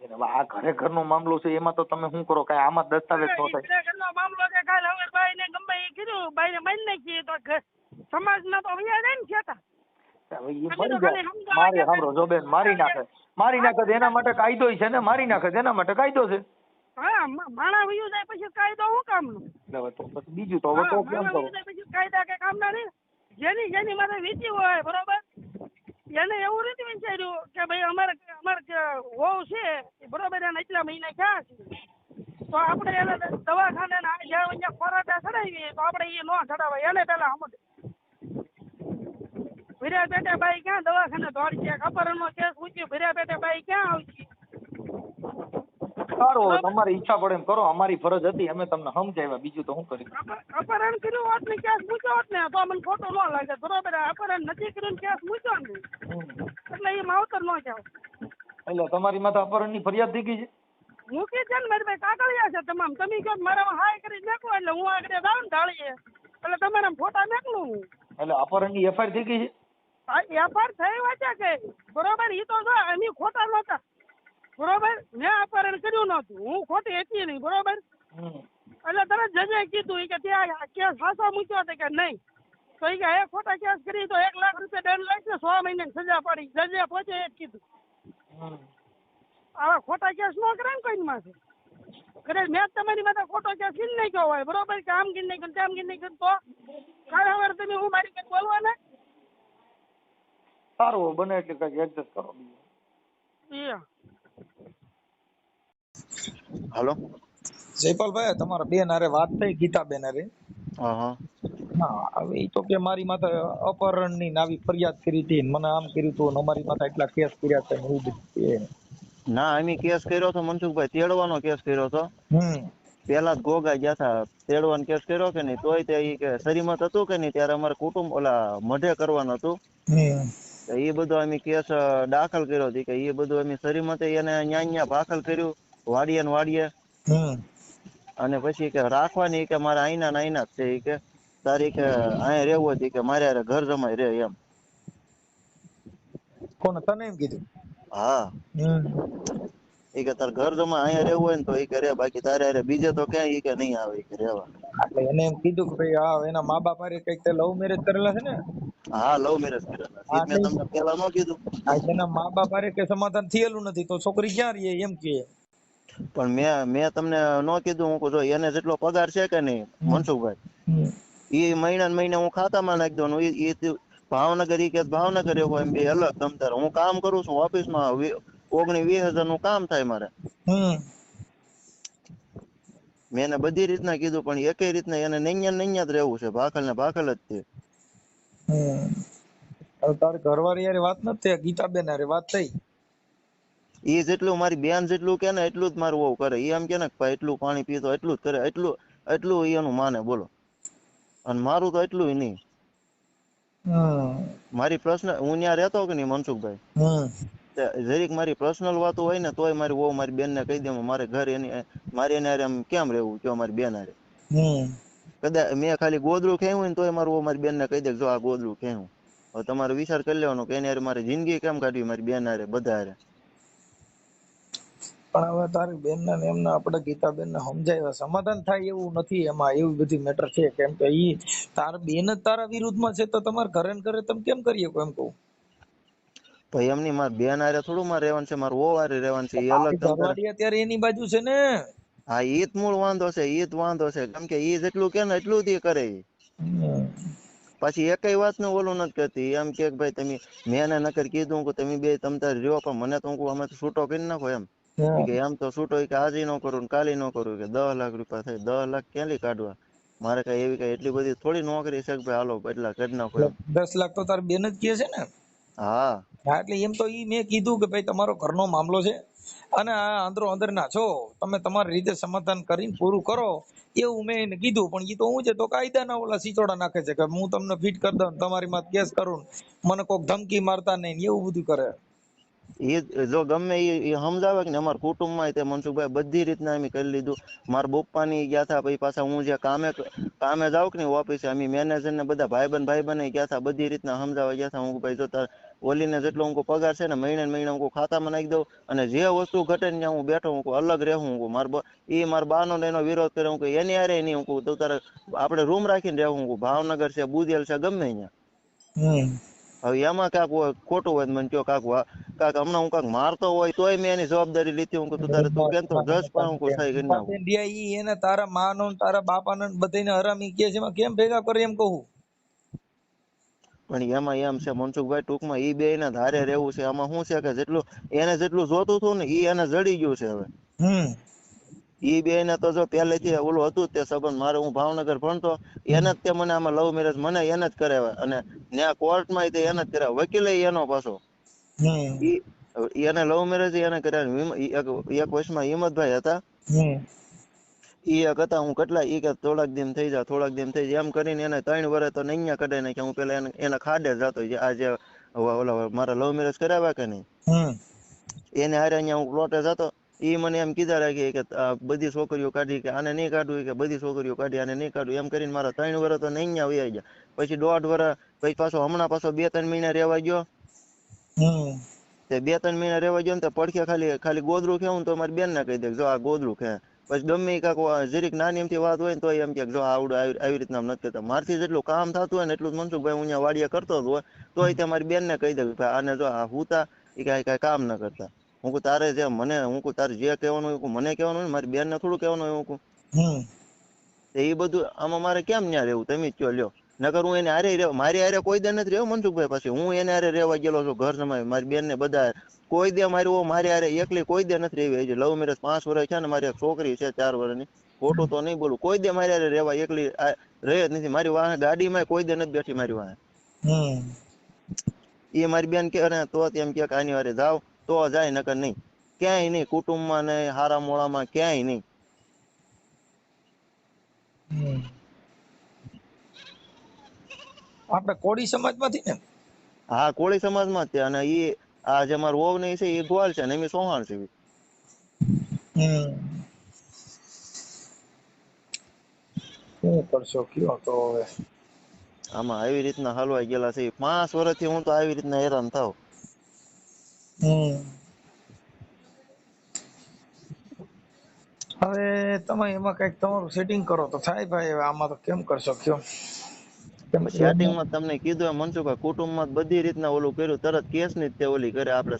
આ ઘરે ઘરનો મામલો છે એમાં તો તમે શું કરો? કઈ આમાં દસ્તાવેજ ન થાય. ઘરનો મામલો છે કાલ હવે બાઈ ને ગમે એ કીધું બાઈ ને મારી નાખીએ તો સમાજમાં તો વ્યા જાય ને છેતા. મારી સાંભળો જો બેન, મારી નાખે એના માટે કાયદો છે ને, મારી નાખે એના માટે કાયદો છે. હા માણા વયું જાય પછી કાયદો શું કામનો? તો પછી બીજું તો હવે તો કેમ કરો? પછી કાયદા કે કામના નહીં. જેની મારે વીતી હોય બરોબર એને એવું નથી વિચાર્યું કે ભાઈ અમારે વહુ છે બરોબર એને એટલા મહિના ક્યાં છે તો આપણે એને દવાખાને જ્યાં ફરાટા ચડાવીએ તો આપણે એ ન ચડાવાય. એને પેલા સમજ ભીર્યા પેટે બાઈ ક્યાં દવાખાને દોડી છે? અપહરણનો કેસ પૂછ્યું ભીર્યા પેટે બાઈ ક્યાં આવશે? સારું, તમારી ઈચ્છા પડે એમ કરો. અમારી ફરજ હતી, અમે તમને સમજાવ્યા, બીજું તો શું કરી? અપહરણ કર્યું હોત ને કેસ મૂક્યો હોત ને તો મને ખોટું ન લાગે બરોબર. અપહરણ નથી કર્યું ને કેસ મૂક્યો ને એટલે એ માવતર ન જાવ. એટલે તમારી માથે અપહરણની ફરિયાદ થઈ ગઈ છે? મૂકી છે ને મારી ભાઈ કાગળિયા છે તમામ. તમે કહો મારામાં હાય કરી નાખો એટલે હું આગળ જાઉં ને ઢાળીએ એટલે તમારા ફોટા નાખલું હું. એટલે અપહરણની એફઆઈઆર થઈ ગઈ છે? એફઆઈઆર થઈ વાંચ્યા કે બરોબર. એ તો જો અમે ખોટા નહોતા બરોબર. મેં અપહરણ કર્યું નહોતું, હું ખોટી હતી નહીં બરોબર. એટલે તરત જજે કીધું કે ત્યાં કેસ ફાંસો મૂક્યો હતો કે નહીં તો એ કે હે ખોટા કેસ કરી તો 1 લાખ રૂપિયા દંડ લાગશે, 6 મહિનાની સજા પડી. જજે પહોંચે એ જ કીધું. આવા ખોટા કેસ ન કરે ને કોઈ માથે. કદાચ મેં તમારી માથે ખોટો કેસ કરી નાખ્યો હોય બરોબર કે આમ કરી નાખ્યું તેમ કરી નાખ્યું તો કાલે હવે તમે હું મારી કંઈ બોલવાના. સારું, બને એટલે કઈ એડજસ્ટ કરો. હાલો જયપાલભાઈ, તમારા બેન હારે વાત થઈ, ગીતાબેન હારે. હા હવે એ તો કે મારી માથે અપહરણની નાવી ફરિયાદ કરી હતી, મને આમ કર્યું હતું, અમારી માથે એટલા કેસ કર્યા છે એવું બધું. ના, અમે કેસ કર્યો તો મનસુખભાઈ, તેડવાનો કેસ કર્યો તો. પેલા જ ગોગા ગયા હતા, તેડવાનો કેસ કર્યો કે નહીં તોય તે કે સરીમત હતું કે નહીં ત્યારે અમારે કુટુંબ ઓલા મઢે કરવાનું હતું. એ બધું અમે કેસ દાખલ કર્યો હતી કે એ બધું અમે સરીમતે એને ન્યા દાખલ કર્યું વાડીએ ને વાડીએ. અને પછી કે રાખવાની કે મારે આઈના ને આઈના જ છે કે તારી કે અહીંયા રહેવું હતી કે મારે ઘર જમાઈ રહે એમ. કોને? તને એમ કીધું? હા, એ કે તાર ઘર જમા અહીંયા રહેવું હોય ને તો એ કે રે, બાકી તારે બીજે તો ક્યાં એ કે નહીં આવે કે રહેવા. એટલે એને એમ કીધું કે ભાઈ હા એના મા બાપ હારે કઈક તે લવ મેરેજ કરેલા છે ને? હા, લવ મેરેજ કરેલા. મેં તમને પેલા ન કીધું? એના મા બાપ હારે કઈ સમાધાન થયેલું નથી તો છોકરી ક્યાં રહે એમ કે. પણ મેં તમને ન કીધું? હું જો એને જેટલો પગાર છે કે નહીં મનસુખભાઈ, એ મહિના મહિને હું ખાતામાં નાખી દઉં. એ ભાવનગર ઈ કે ભાવનગર એવો એમ બે અલગ તમતાર. હું કામ કરું છું ઓફિસમાં, 19-20 હજાર નું કામ થાય મારે. મેં એને બધી રીતના કીધું પણ એકેય રીતના એને નૈયા જ રહેવું છે, ભાખલ ને ભાખલ જ છે. તારે ઘરવાળી યાર વાત નથી થઈ? ગીતાબેન હારે વાત થઈ? એ જેટલું મારી બેન જેટલું કે ને એટલું જ મારું વહુ કરે. એ એમ કે ને ભાઈ એટલું પાણી પીતો એટલું જ કરે, એટલું એનું માને બોલો. અને મારું તો એટલું નહીં. મારી પ્રશ્ન હું ત્યાં રહેતો કે નહીં મનસુખભાઈ, જરીક મારી પર્સનલ વાતો હોય ને તોય મારી વહુ મારી બેન ને કહી દે મારે ઘર એની મારે એને હારે કેમ રહેવું કયો મારી બેન હારે. કદાચ મેં ખાલી ગોદડું ખેવું હોય ને તોય મારું વહુ મારી બેન ને કહી દે જો આ ગોદડું ખેવું. હવે તમારે વિચાર કરી લેવાનો કે એની હારે મારી જિંદગી કેમ કાઢવી મારી બેન હારે બધા હારે. પણ હવે તારી બેન ને એમને આપણે ગીતાબેન ને સમજાવ્યા, સમાધાન થાય એવું નથી એમાં, એવી બધી મેટર છે. કેમ કે ઈ તારા બેન જ તારા વિરુદ્ધમાં છે તો તમારે ઘરે ને ઘરે તમે કેમ કરી શકો એમ કહું? ભાઈ એમની મારી બેન હારે થોડું મારે રહેવાનું છે, મારું વહુ હારે રહેવાનું છે. એ અલગ અત્યારે એની બાજુ છે ને. હા, ઈ જ મૂળ વાંધો છે, ઈ જ વાંધો છે. કેમ કે ઈ જેટલું કે ને એટલું જ કરે. પછી એકય વાત ને ઓલું નથી કરતી. એમ કે ભાઈ તમે મેં એને નકર કીધું કે તમે બે તમ તારે રહ્યો પણ મને તો અમે તો છૂટો કરી નાખો એમ કે એમ તો છૂટો કે આજે ન કરું ને કાલે ન કરું કે 10 લાખ રૂપિયા થાય. 10 લાખ ક્યાંથી કાઢવા? મારે કઈ એવી કઈ એટલી બધી થોડી નોકરી છે કે ભાઈ હાલો એટલા કરી નાખો એમ. 10 લાખ તો તારી બેન જ કહે છે ને? હા એટલે એમ તો ઈ મેં કીધું કે ભાઈ તમારો ઘરનો મામલો છે, અને આ અંદરો અંદર ના છો, તમે તમારી રીતે સમાધાન કરીને પૂરું કરો એવું મેં એને કીધું. પણ એ તો હું છે તો કાયદાના ઓલા સિચોડા નાખે છે કે હું તમને ફિટ કરી દઉં, તમારી માં કેસ કરું, મને કોક ધમકી મારતા નહીં ને એવું બધું કરે. એ જો ગમે એ સમજાવે કે અમારા કુટુંબમાં તે મનસુખભાઈ બધી રીતના અમે કરી લીધું. મારા પપ્પાની ગયા હતા, પછી પાછા હું જે કામે જાઉં કે ને ઓફિસે, અમે મેનેજર ને બધા ભાઈબંધ ગયા હતા, બધી રીતના સમજાવવા ગયા હતા. હું ભાઈ જો તાર ઓલીને જેટલો હું પગાર છે ને મહિને હું ખાતામાં નાખી દઉં, અને જે વસ્તુ ઘટે ને હું બેઠો હું અલગ રહેવું. હું મારા બાનો એનો વિરોધ કરે, હું એની હારે નહીં, હું તો તારે આપણે રૂમ રાખીને રહેવું. હું ભાવનગર છે, બુદેલ છે, ગમે અહીંયા. હવે એમાં કાંક હોય ખોટું હોય મને કયો કાંક હમણાં હું કાંક મારતો હોય તોય મેં એની જવાબદારી લીધી. હું તું તારે તું કેમ તો જજ પણ હું સહી કરી નાખું. એને તારા માનો તારા બાપાને બધાને હરામી કે છે, એમાં કેમ ભેગા કરે એમ કહું. પણ એમાં એમ છે મનસુખભાઈ, ટૂંકમાં ઈ બે ના ધારે રહેવું છે. આમાં શું છે કે જેટલું જોતું હતું ને ઈ એને જડી ગયું છે. હવે ઈ બે ને તો જો પહેલેથી ઓલું હતું જ તે સંબંધ. મારે હું ભાવનગર ભણતો એને જ તે મને આમાં લવ મેરેજ મને એને જ કરાવ્યા, અને ત્યાં કોર્ટમાં એને જ કરાવ્યા, વકીલે એનો પાછો એને લવ મેરેજ એને કર્યા. એક વર્ષમાં હિંમતભાઈ હતા, ઈ એક હતા. હું કેટલા ઈ કે થોડાક દિન થઈ જાય એમ કરીને એને 3 વર્ષ તો નૈયા કઢાઈ નાખ્યા. હું પેલા એના ખાડે જતો, આજે ઓલા મારા લવ મેરેજ કરાવ્યા કે નહીં એને હારે અહીંયા હું પ્લોટે જતો. ઈ મને એમ કીધા રાખી કે બધી છોકરીઓ કાઢી, કે આને નહીં કાઢવું, કે બધી છોકરીઓ કાઢી આને નહીં કાઢવું, એમ કરીને મારા 3 વર્ષ તો નૈયા વયા ગયા. પછી 1.5 વર્ષ, પછી પાછો હમણાં પાછો 2-3 મહિના રહેવા ગયો. તે 2-3 મહિના રહેવા ગયો ને તો પડખે ખાલી ગોદરું ખેવું તો મારી બેન ને કહી દે જો આ ગોદરું ખે. પછી ગમે કાંક જરીક નાની એમથી વાત હોય ને તો એમ કે જો આવડે આવી રીતના નથી કરતા. મારથી જેટલું કામ થતું હોય ને એટલું મનસુખભાઈ હું અહીંયા વાડિયા કરતો જ હોય તોય તે મારી બેન ને કહી દે ભાઈ આને જો આ હુતા એ કઈ કામ ના કરતા. હું કહું તારે જે મને તારે જે કહેવાનું હોય મને કહેવાનું હોય, મારી બેન ને થોડું કહેવાનું હોય. હું એ બધું આમાં મારે કેમ ન્યા રહેવું તમે કયો લ્યો. નકર હું એને હારે મારી હારે કોઈ દે નથી રહ્યો મનસુખભાઈ. પછી હું એને હારે રહેવા ગયેલો છું ઘર જમાય, મારી બેન ને બધા કોઈ દે મારી હારે એકલી કોઈ દે નથી રહેવી. લવ મેરેજ 5 વર્ષ છે ને મારી એક છોકરી છે 4 વર્ષની, ખોટું તો નહીં બોલું. કોઈ દે મારી હારે રહેવા એકલી રહે જ નથી. મારી વાહે ગાડીમાં કોઈ દે નથી બેઠી મારી વાહે. એ મારી બેન કે તો એમ કે આની હારે જાવ તો જાય, નકર નહીં. ક્યાંય નહીં, કુટુંબમાં નહીં, હારા મોળામાં ક્યાંય નહીં. આપણે કોળી સમાજમાંથી ને? હા, કોળી સમાજમાં જ છે. અને એ આ જે મારો વહુ ને છે એ ગોવાળ છે ને એમ સોહાણ છે. શું કરશો કયો તો હવે આમાં આવી રીતના હલવાઈ ગયેલા છે. 5 વર્ષથી હું તો આવી રીતના હેરાન થાવ. હવે તમે એમાં કઈક તમારું સેટિંગ કરો તો થાય ભાઈ. હવે આમાં તો કેમ કરશો કયો? સેટિંગમાં તમને કીધું મનસુખભાઈ, કુટુંબમાં બધી રીતના ઓલું કર્યું, તરત કેસ ની તે ઓલી કરે. આપણે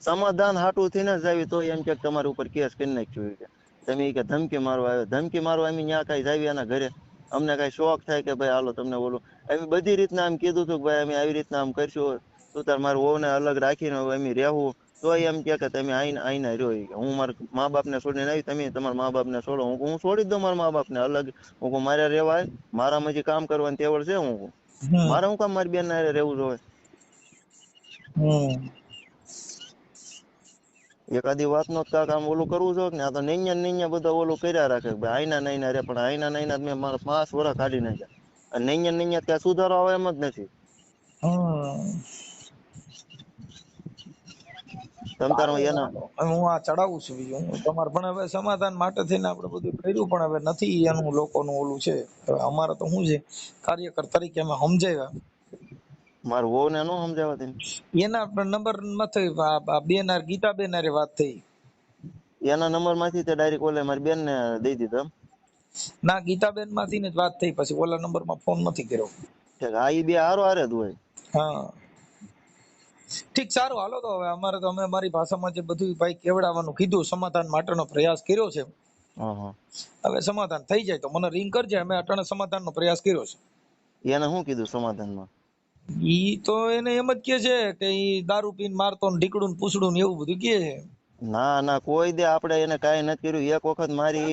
સમાધાન હાટું થઈને જ આવી તો એમ કે તમારી ઉપર કેસ કરી નાખ્યું કે તમે કે ધમકી મારવા આવ્યો. ધમકી મારવા એમ ત્યાં કઈ જાવી એના ઘરે અમને કઈ શોખ થાય કે ભાઈ હાલો તમને ઓલું એમ બધી રીતના એમ કીધું હતું કે ભાઈ અમે આવી રીતના આમ કરશું, તું તાર મારું વહુને અલગ રાખીને અમે રહેવું. તો એમ કે તમે આઈને રહ્યો. હું મારા મા બાપ ને છોડીને આવી, તમે તમારા મા બાપ ને છોડો. હું છોડી દઉં મારા મા બાપ ને અલગ. હું મારે રહેવાય, મારામાં જે કામ કરવાની તેવડ છે. હું મારે હું કામ મારી બેન ને રહેવું જોઈએ? એકાદી વાત નો કાંક આમ ઓલું કરવું જોઈએ ને. આ તો નૈયા બધા ઓલું કર્યા રાખે આઈના નૈના રે, પણ આઈના નૈના મેં મારા 5 વર્ષ કાઢી નાખ્યા. અને નૈયા ત્યાં સુધારો આવે એમ જ નથી. હું આ ચડાવું છું બીજું તમારે. પણ હવે સમાધાન માટે થઈને આપણે બધું કર્યું, પણ હવે નથી એનું લોકોનું ઓલું છે. હવે અમારે તો શું છે, કાર્યકર તરીકે અમે સમજાવ્યા. મારું વહુ ને ન સમજાવવા દે. એના નંબર માંથી બેન ગીતાબેન હારે વાત થઈ. એના નંબર માંથી ડાયરેક્ટ ઓલે મારી બેન ને દઈ દીધો. ના, ગીતાબેન માંથી જ વાત થઈ, પછી ઓલા નંબર માં ફોન નથી કર્યો. આ ઈ બે હારો હારે જ હોય. હા ઠીક, સારું હાલો તો હવે અમારે તો અમે અમારી ભાષામાં જે બધું ભાઈ કેવડાવવાનું કીધું, સમાધાન માટેનો પ્રયાસ કર્યો છે. હવે સમાધાન થઈ જાય તો મને રિંગ કરજે. અમે અટાણે સમાધાનનો પ્રયાસ કર્યો છે. એને શું કીધું સમાધાનમાં? ઈ તો એને એમ જ કે છે કે ઈ દારૂ પીને મારતો ને ઢીકડું ને પૂછડું ને એવું બધું કે છે. ના કોઈ દે આપણે એને કાઈ નથી કર્યું. એક વખત મારી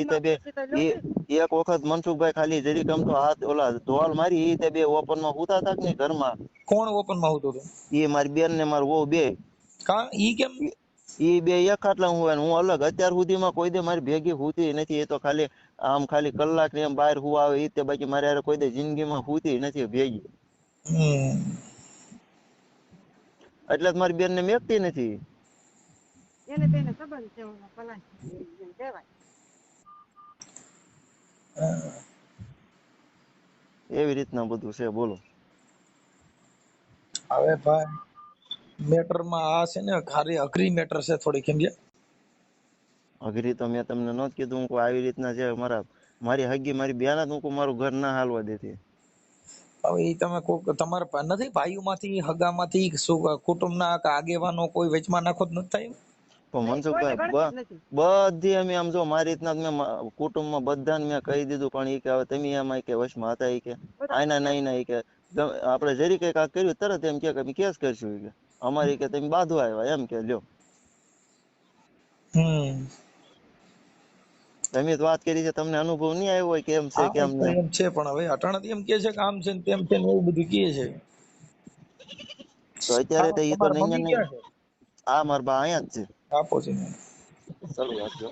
એક વખત મનસુખભાઈ ખાલી જરી ગમ તો હાથ ઓલા ધોલ મારી ઈ તે બે ઓપન માં હુતા હતા કે ઘરમાં. કોણ ઓપન માં હુતો હતો? ઈ મારી બેન ને મારું વહુ બે. કા ઈ કેમ? ઈ બે એક ખાટલા હું હું અલગ. અત્યાર સુધીમાં કોઈ દે મારી ભેગી હુતી નથી. એ તો ખાલી આમ ખાલી કલાક ને એમ બહાર હુવા આવે ઈ તે, બાકી મારે હારે કોઈ દે જિંદગીમાં હુતી નથી ભેગી. એટલે જ મારી બેન ને મેકતી નથી. એને બેને સંબંધ છે ઓલા પલાશ કહેવાય. એવી રીતના બધું છે. બોલો હવે ભાઈ મેટર માં આ છે ને ખાલી અઘરી મેટર છે થોડી, સમજ્યા? અઘરી તો મેં તમને નહોતું કીધું. હું કોઈ આવી રીતના છે મારી હગી મારી બેન જ હું મારું ઘર ના હાલવા દેતી. હવે ઈ તમે તમારા નથી ભાઈઓમાંથી હગામાંથી કુટુંબના આગેવાનો કોઈ વચમાં નાખો જ નથી થાય? પણ મનસુખભાઈ બધી અમે આમ જો મારી રીતના મેં કુટુંબમાં બધાને મેં કહી દીધું, પણ ઈ કે હવે તમે એમાં કે વશમાં હતા. ઈ કે આના નહીં ના, ઈ કે આપણે જરી કઈ કાંક કર્યું તરત એમ કે અમે કેસ કરશું. ઈ કે અમારી કે તમે બાંધવા આવ્યા એમ કે લ્યો. તમે તો વાત કરી છે, તમને અનુભવ નહીં આવ્યો હોય કેમ છે કેમ નહીં? એમ છે, પણ હવે અટાણાથી એમ કે છે કે આમ છે ને તેમ છે ને એવું બધું કહે છે. તો અત્યારે તો ઈ તો નહીં નહીં. આ મારા બા અહીંયા જ છે. આપો છે ચાલુ રાખજો.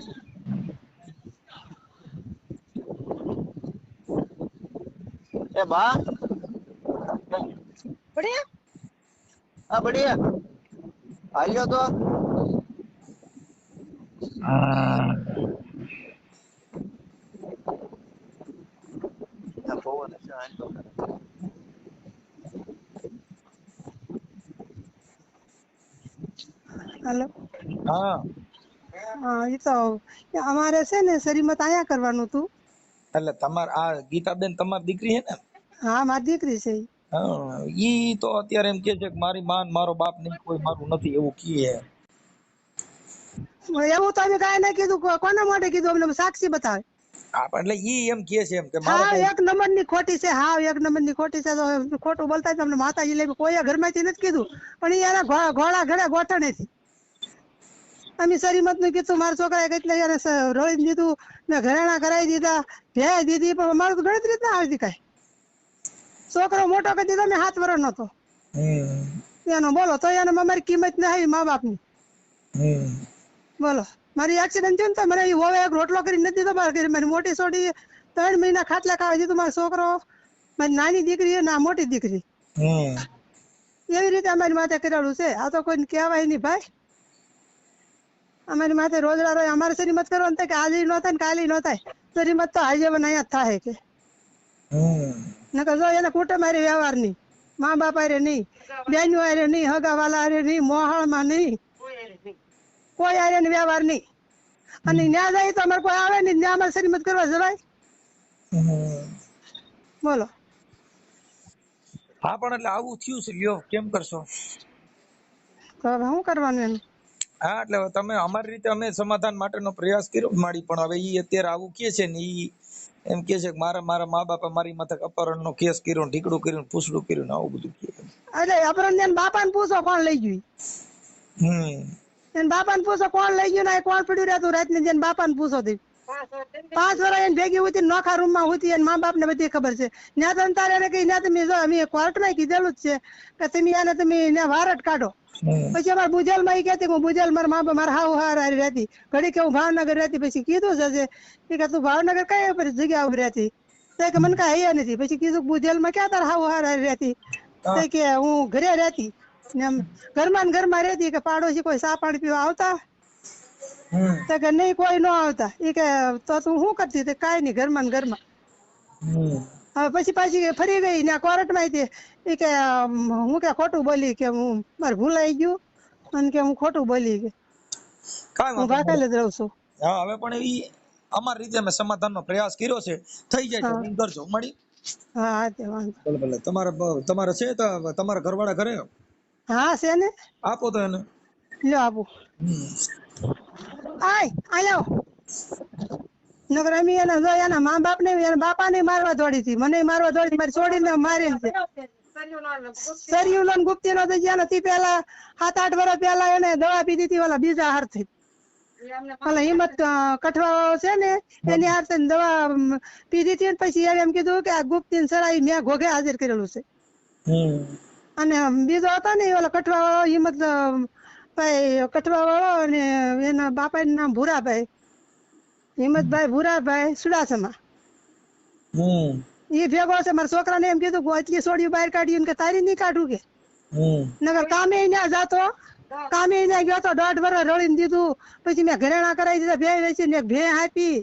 એ બા બઢિયા, આ બઢિયા હાલ્યો તો. હાલો. હા એ તો અમારે છે ને શરીમત આયા કરવાનું હતું. એટલે તમાર આ ગીતાબેન તમારી દીકરી હે ને? હા, મારી દીકરી છે. હા, ઈ તો અત્યારે એમ કે છે કે મારી માં મારો બાપ નહીં, કોઈ મારું નથી એવું કહે. એવું તો અમે કાંઈ નહીં કીધું. કોના માટે કીધું? અમને સાક્ષી બતાવે. એટલે ઈ એમ કે છે એમ કે હા, એક નંબર ની ખોટી છે. હા, એક નંબર ની ખોટી છે. તો ખોટું બોલતા તમને માતાજી લઈ કોઈ ઘરમાંથી નથી કીધું, પણ ઈ એના ઘોડા ઘરે ગોઠણેથી અમે શરીમત નું કીધું. મારા છોકરાએ એટલે રોળી દીધું ને, ઘરેણા કરાવી દીધા, ભેય દીધી, પણ મારું તો ગણતરી જ ના આવતી કઈ. છોકરો મોટો કરી દીધો, મેં 7 વર્ષ નતો એનો. બોલો તો એને અમારી કિંમત ના આવી મા બાપ ની. બોલો, મારી એક્સિડન્ટ થયું ને તો મને હોવે એક રોટલો કરી નથી દીધો. મારી મોટી છોડી 3 મહિના ખાટલા ખાવા દીધું. મારો છોકરો, મારી નાની દીકરી ના મોટી દીકરી, એવી રીતે અમારી માથે કરેલું છે. આ તો કોઈને કહેવાય નહીં ભાઈ. અમારી માથે રોજડા રોજ અમારે શરીમત કરવાનું થાય કે આજે ન થાય ને કાલે ન થાય. શરીમત તો આજે અહીંયા જ થાય કે નકર જો એને કુટુંબ હારે વ્યવહાર નહીં, મા બાપ હારે નહીં, બેનો હારે નહીં, હગાવાલા હારે નહીં, મોહાળમાં નહીં, કોઈ હારે વ્યવહાર નહીં. અને ન્યા જાય તો અમારે કોઈ આવે નહીં, ન્યા અમારે શરીમત કરવા જવાય? બોલો. હા, પણ એટલે આવું થયું છે, લ્યો કેમ કરશો? તો હવે શું કરવાનું એનું? હા, એટલે તમે અમારી રીતે અમે સમાધાન માટેનો પ્રયાસ કર્યો માડી, પણ હવે ઈ અત્યારે આવું કે છે ને, ઈ એમ કે છે કે મારા મા બાપે મારી માથે અપહરણ નો કેસ કર્યો, ઢીકડું કર્યું, પૂછડું કર્યું ને આવું બધું કે. એટલે અપહરણ બાપા ને પૂછો કોણ લઈ ગયું. એને બાપા ને પૂછો કોણ લઈ ગયું ને કોણ પડ્યું રહેતું રાત ને. જેને બાપા ને પૂછો થી 5 વર્ષ એને ભેગી હતી, નોખા રૂમ માં હતી, એને મા બાપ ને બધી ખબર છે. ત્યાં તો તારે એને કઈ ત્યાં તમે અમે કોર્ટ માં કીધેલું જ છે કે તમે એને તમે વારટ કાઢો. પછી અમારે બુજલ માં કહેતી હું બુજલ મારા મા બાપ મારા હાવ હાર રહેતી, ઘડી કે હું ભાવનગર રહેતી. પછી કીધું છે કે તું ભાવનગર કઈ જગ્યા ઉભી રહેતી? તો કે મને કઈ હૈયા નથી. પછી કીધું બુજલ માં ક્યાં તાર હાવ હાર રહેતી? તો કે હું ઘરે રહેતી ને ઘરમાં ને ઘરમાં રહેતી. કે પાડોશી કોઈ ચા પાણી પીવા આવતા? તો કે નહીં કોઈ ન આવતા. એ કે તો તું શું કરતી? તો કાંઈ નહીં, ઘરમાં ને ઘરમાં. હવે પછી પાછી ફરી ગઈ ને કોર્ટ માં એ કે હું કે ખોટું બોલી, કે હું મારે ભૂલાઈ ગયું અને કે હું ખોટું બોલી, કે હું ભાગેલ જ રહું છું. હા, હવે પણ ઈ અમારી રીતે અમે સમાધાનનો પ્રયાસ કર્યો છે, થઈ જાય તો ફોન કરજો મળી. હા, તે વાંધો. ભલે તમારે છે તો તમારા ઘરવાળા ઘરે? હા છે ને. આપો તો એને. લ્યો આપું. આયો નગર અમે એના મા બાપ ને એના બાપા ને મારવા દોડી હતી, મને મારવા દોડી, મારી છોડીને મારી છે. સરિયુલોન ગુપ્તી નો જ્યાં નથી પેલા 7-8 વર્ષ પેલા એને દવા પીધી હતી, ઓલા બીજા હારથી. ઓલા હિંમત કઠવા છે ને એની હારથી દવા પીધી હતી. પછી એને એમ કીધું કે આ ગુપ્તી સરાઈ મેં ઘોઘે હાજર કરેલું છે. અને બીજો હતો ને ઓલા કઠવા હિંમત ભાઈ કઠવા વાળો અને એના બાપાનું નામ ભૂરાભાઈ, હિંમતભાઈ ભૂરાભાઈ સુડાસમા. એ ભેગો છે. મારા છોકરાને એમ કીધું કે એટલી સોડિયું બહાર કાઢ્યું કે તારી નહીં કાઢું કે. નગર કામે ના જાતો, કામે ના ગયો તો 1.5 વર્ષ રળીને દીધું. પછી મેં ઘરેણા કરાવી દીધા, ભે વેચીને એક ભે આપી.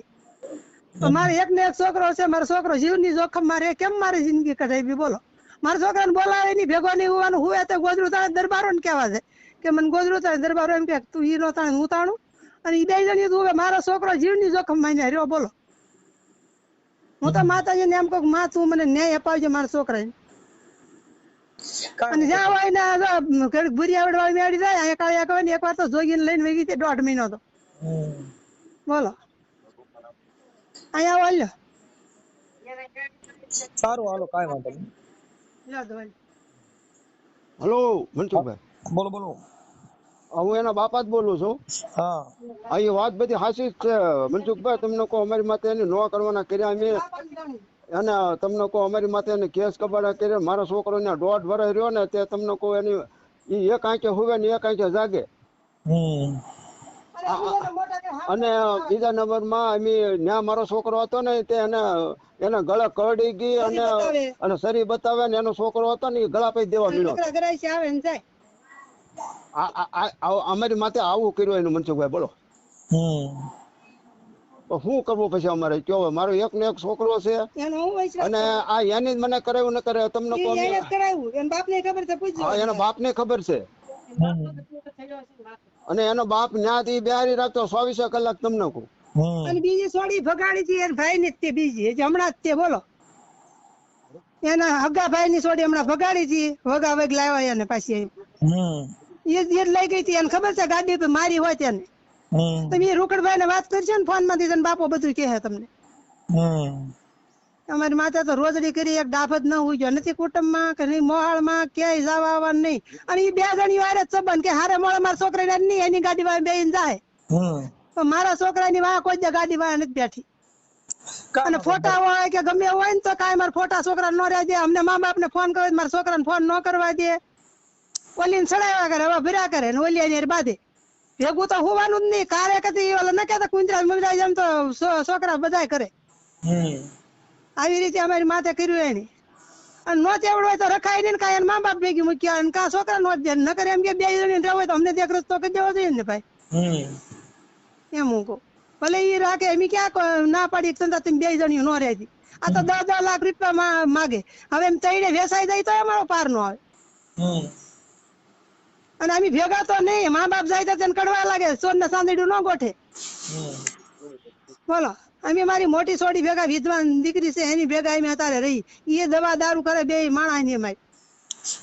મારે એક ને એક છોકરો છે, મારો છોકરો જીવની જોખમ મારે કેમ મારી જિંદગી કઢાવી બોલો. મારા છોકરાને બોલાવે નહીં, ભેગો નહીં હોવાનું. હું તો ગોદરું તાણે દરબારો ને કહેવા છે કે મને ગોદરું તાણે દરબારો એમ કે તું ઈ નો તાણે હું તાણું. અને ઈ 2 જણી તું મારો છોકરો જીવની જોખમ માં રહ્યો બોલો. હું તો માતાજીને એમ કહું માં તું મને ન્યાય અપાવજે મારા છોકરાને. અને જ્યાં હોય ને ઘડીક ભૂરિયાવડ વાળી મેળી જાય અહીંયા કાળિયા કહે ને એકવાર તો જોગીને લઈને વહી ગઈ 1.5 મહિનો તો બોલો. અહીંયા આવો લ્યો. સારું હાલો કાંઈ વાંધો નહીં. લ્યો દવાઈ. હલો મનસુખભાઈ, બોલો બોલો. હું એના બાપા જ બોલું છું. હા આ એ વાત બધી સાચી જ છે મનસુખભાઈ. તમને કહો અમારી માથે એને નો કરવાના કર્યા અમે, અને તમને કહો અમારી માથે એને કેસ કબાડા કર્યા. મારો છોકરો ને 1.5 વર્ષ રહ્યો ને તે તમને કહો એની ઈ એક આંખે હુવે ને એક આંખે જાગે. અને બીજા નંબરમાં અમે ત્યાં મારો છોકરો હતો ને તે એને ગળે કરડી ગઈ અને શરીર બતાવે ને એનો છોકરો હતો ને એ ગળા પૈ દેવા મળ્યો. અમારી માથે આવું કર્યું એનું મનસુખભાઈ બોલો. શું કરવું પછી અમારે કયો? મારો એક ને એક છોકરો છે અને આ એની જ મને કરાવ્યું ન કરે તમને એના બાપ ને ખબર છે. અને એનો બાપ ન્યાથી બેહારી રાખતો 24 કલાક તમને કહું. અને બીજી સોડી ભગાડી હતી એના ભાઈ ની તે બીજી હમણાં જ તે બોલો. એના હગા ભાઈ ની સોડી હમણાં ભગાડી હતી, વગા વગ લાવ્યા એને પાછી એ લઈ ગઈ હતી. એને ખબર છે ગાડી પર મારી હોય તેને. તમે રોકડભાઈ ને વાત કરશો ને ફોન માંથી બાપો બધું કહે તમને. અમારી માતા તો રોજડી કરી એક ડાફત ન હોય ગયો નથી કુટુંબમાં કે નહીં મોહાળમાં ક્યાંય જવા આવવાનું નહીં. અને એ 2 જણી વારે જ સંબંધ કે હારે મોળે મારા છોકરા નહીં એની ગાડી વાળા બેહીને જાય. પણ મારા છોકરાની વાહ કોઈ ગાડી વાળા નથી બેઠી. અને ફોટા હોય કે ગમે હોય ને તો કાંઈ મારા ફોટા છોકરા ન રહ્યા દે. અમને મા બાપ ને ફોન કરે મારા છોકરાને ફોન ન કરવા દે. ઓલી ને સડાવ્યા કરે, હવે ભર્યા કરે ને ઓલી ને બાંધે. ભેગું તો હોવાનું જ નહીં. કારે કદી ઓલા ન કહેતા કુંજરાજ મુંજરાજ એમ તો છોકરા બધા કરે. આવી રીતે અમારી માથે કર્યું એની. અને નો તેવડ હોય તો રખાય નહીં ને કાંઈ મા બાપ ભેગી મૂક્યા અને કા છોકરા નો દે ન કરે. એમ કે 2 જણી રહેવું હોય તો અમને દેખ રસ્તો કરી દેવો જોઈએ ને ભાઈ. એમ હું કહું ભલે ઈ રાખે એમ ક્યાં ના પાડી તમે 2 જણી નો રહેતી. આ તો 10 લાખ રૂપિયા માગે. હવે એમ તઈને વેસાઈ જાય તો અમારો પાર નો આવે. અને અમે ભેગા તો નહીં, મા બાપ જાય તો તેને કડવા લાગે. સોન ને સાંદડ્યું ન ગોઠે બોલો. અમે મારી મોટી છોડી ભેગા વિધવાન દીકરી છે એની ભેગા અમે અત્યારે રહી. એ દવા દારૂ કરે 2 માણસ ની અમારી.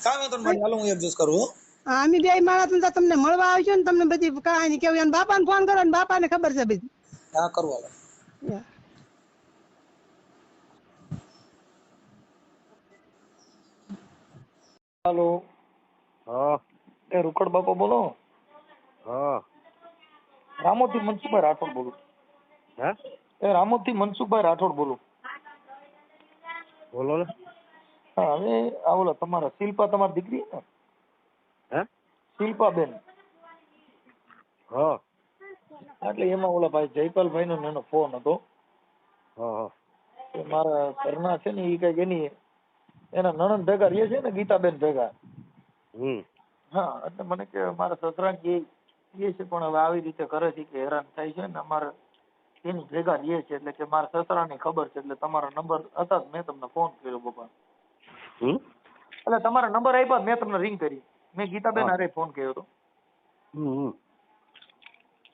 કાંઈ વાંધો નહીં હાલો હું એડજસ્ટ કરું. અમે 2 માણસ તમને મળવા આવજો ને તમને બધી કહાની કેવું. અને બાપાને ફોન કરો ને બાપાને ખબર છે બધી. હા કરવા. હાલો. હા એ રૂકડ બાપા બોલો. હા રામોદ થી મનસુખભાઈ રાઠોડ બોલું. હે એ રામોદ થી મનસુખભાઈ રાઠોડ બોલું. બોલો ને. હા હવે આ ઓલા તમારા શિલ્પા તમારી દીકરી ને? હે શિલ્પા બેન. હા એટલે એમાં ઓલા ભાઈ જયપાલભાઈ નો એનો ફોન હતો. હા મારા ઘરના છે ને એ કઈક એની એના નણંદ ભેગા રહે છે ને ગીતાબેન ભેગા. હા એટલે મને કે મારા સસરા કે છે પણ હવે આવી રીતે કરે છે કે હેરાન થાય છે ને અમારે એની ભેગા રહે છે. એટલે કે મારા સસરા ની ખબર છે એટલે તમારા નંબર હતા મેં તમને ફોન કર્યો બાપા. એટલે તમારા નંબર આપ્યા મેં તમને રિંગ કરી. મેં ગીતાબેન હારે ફોન કર્યો હતો.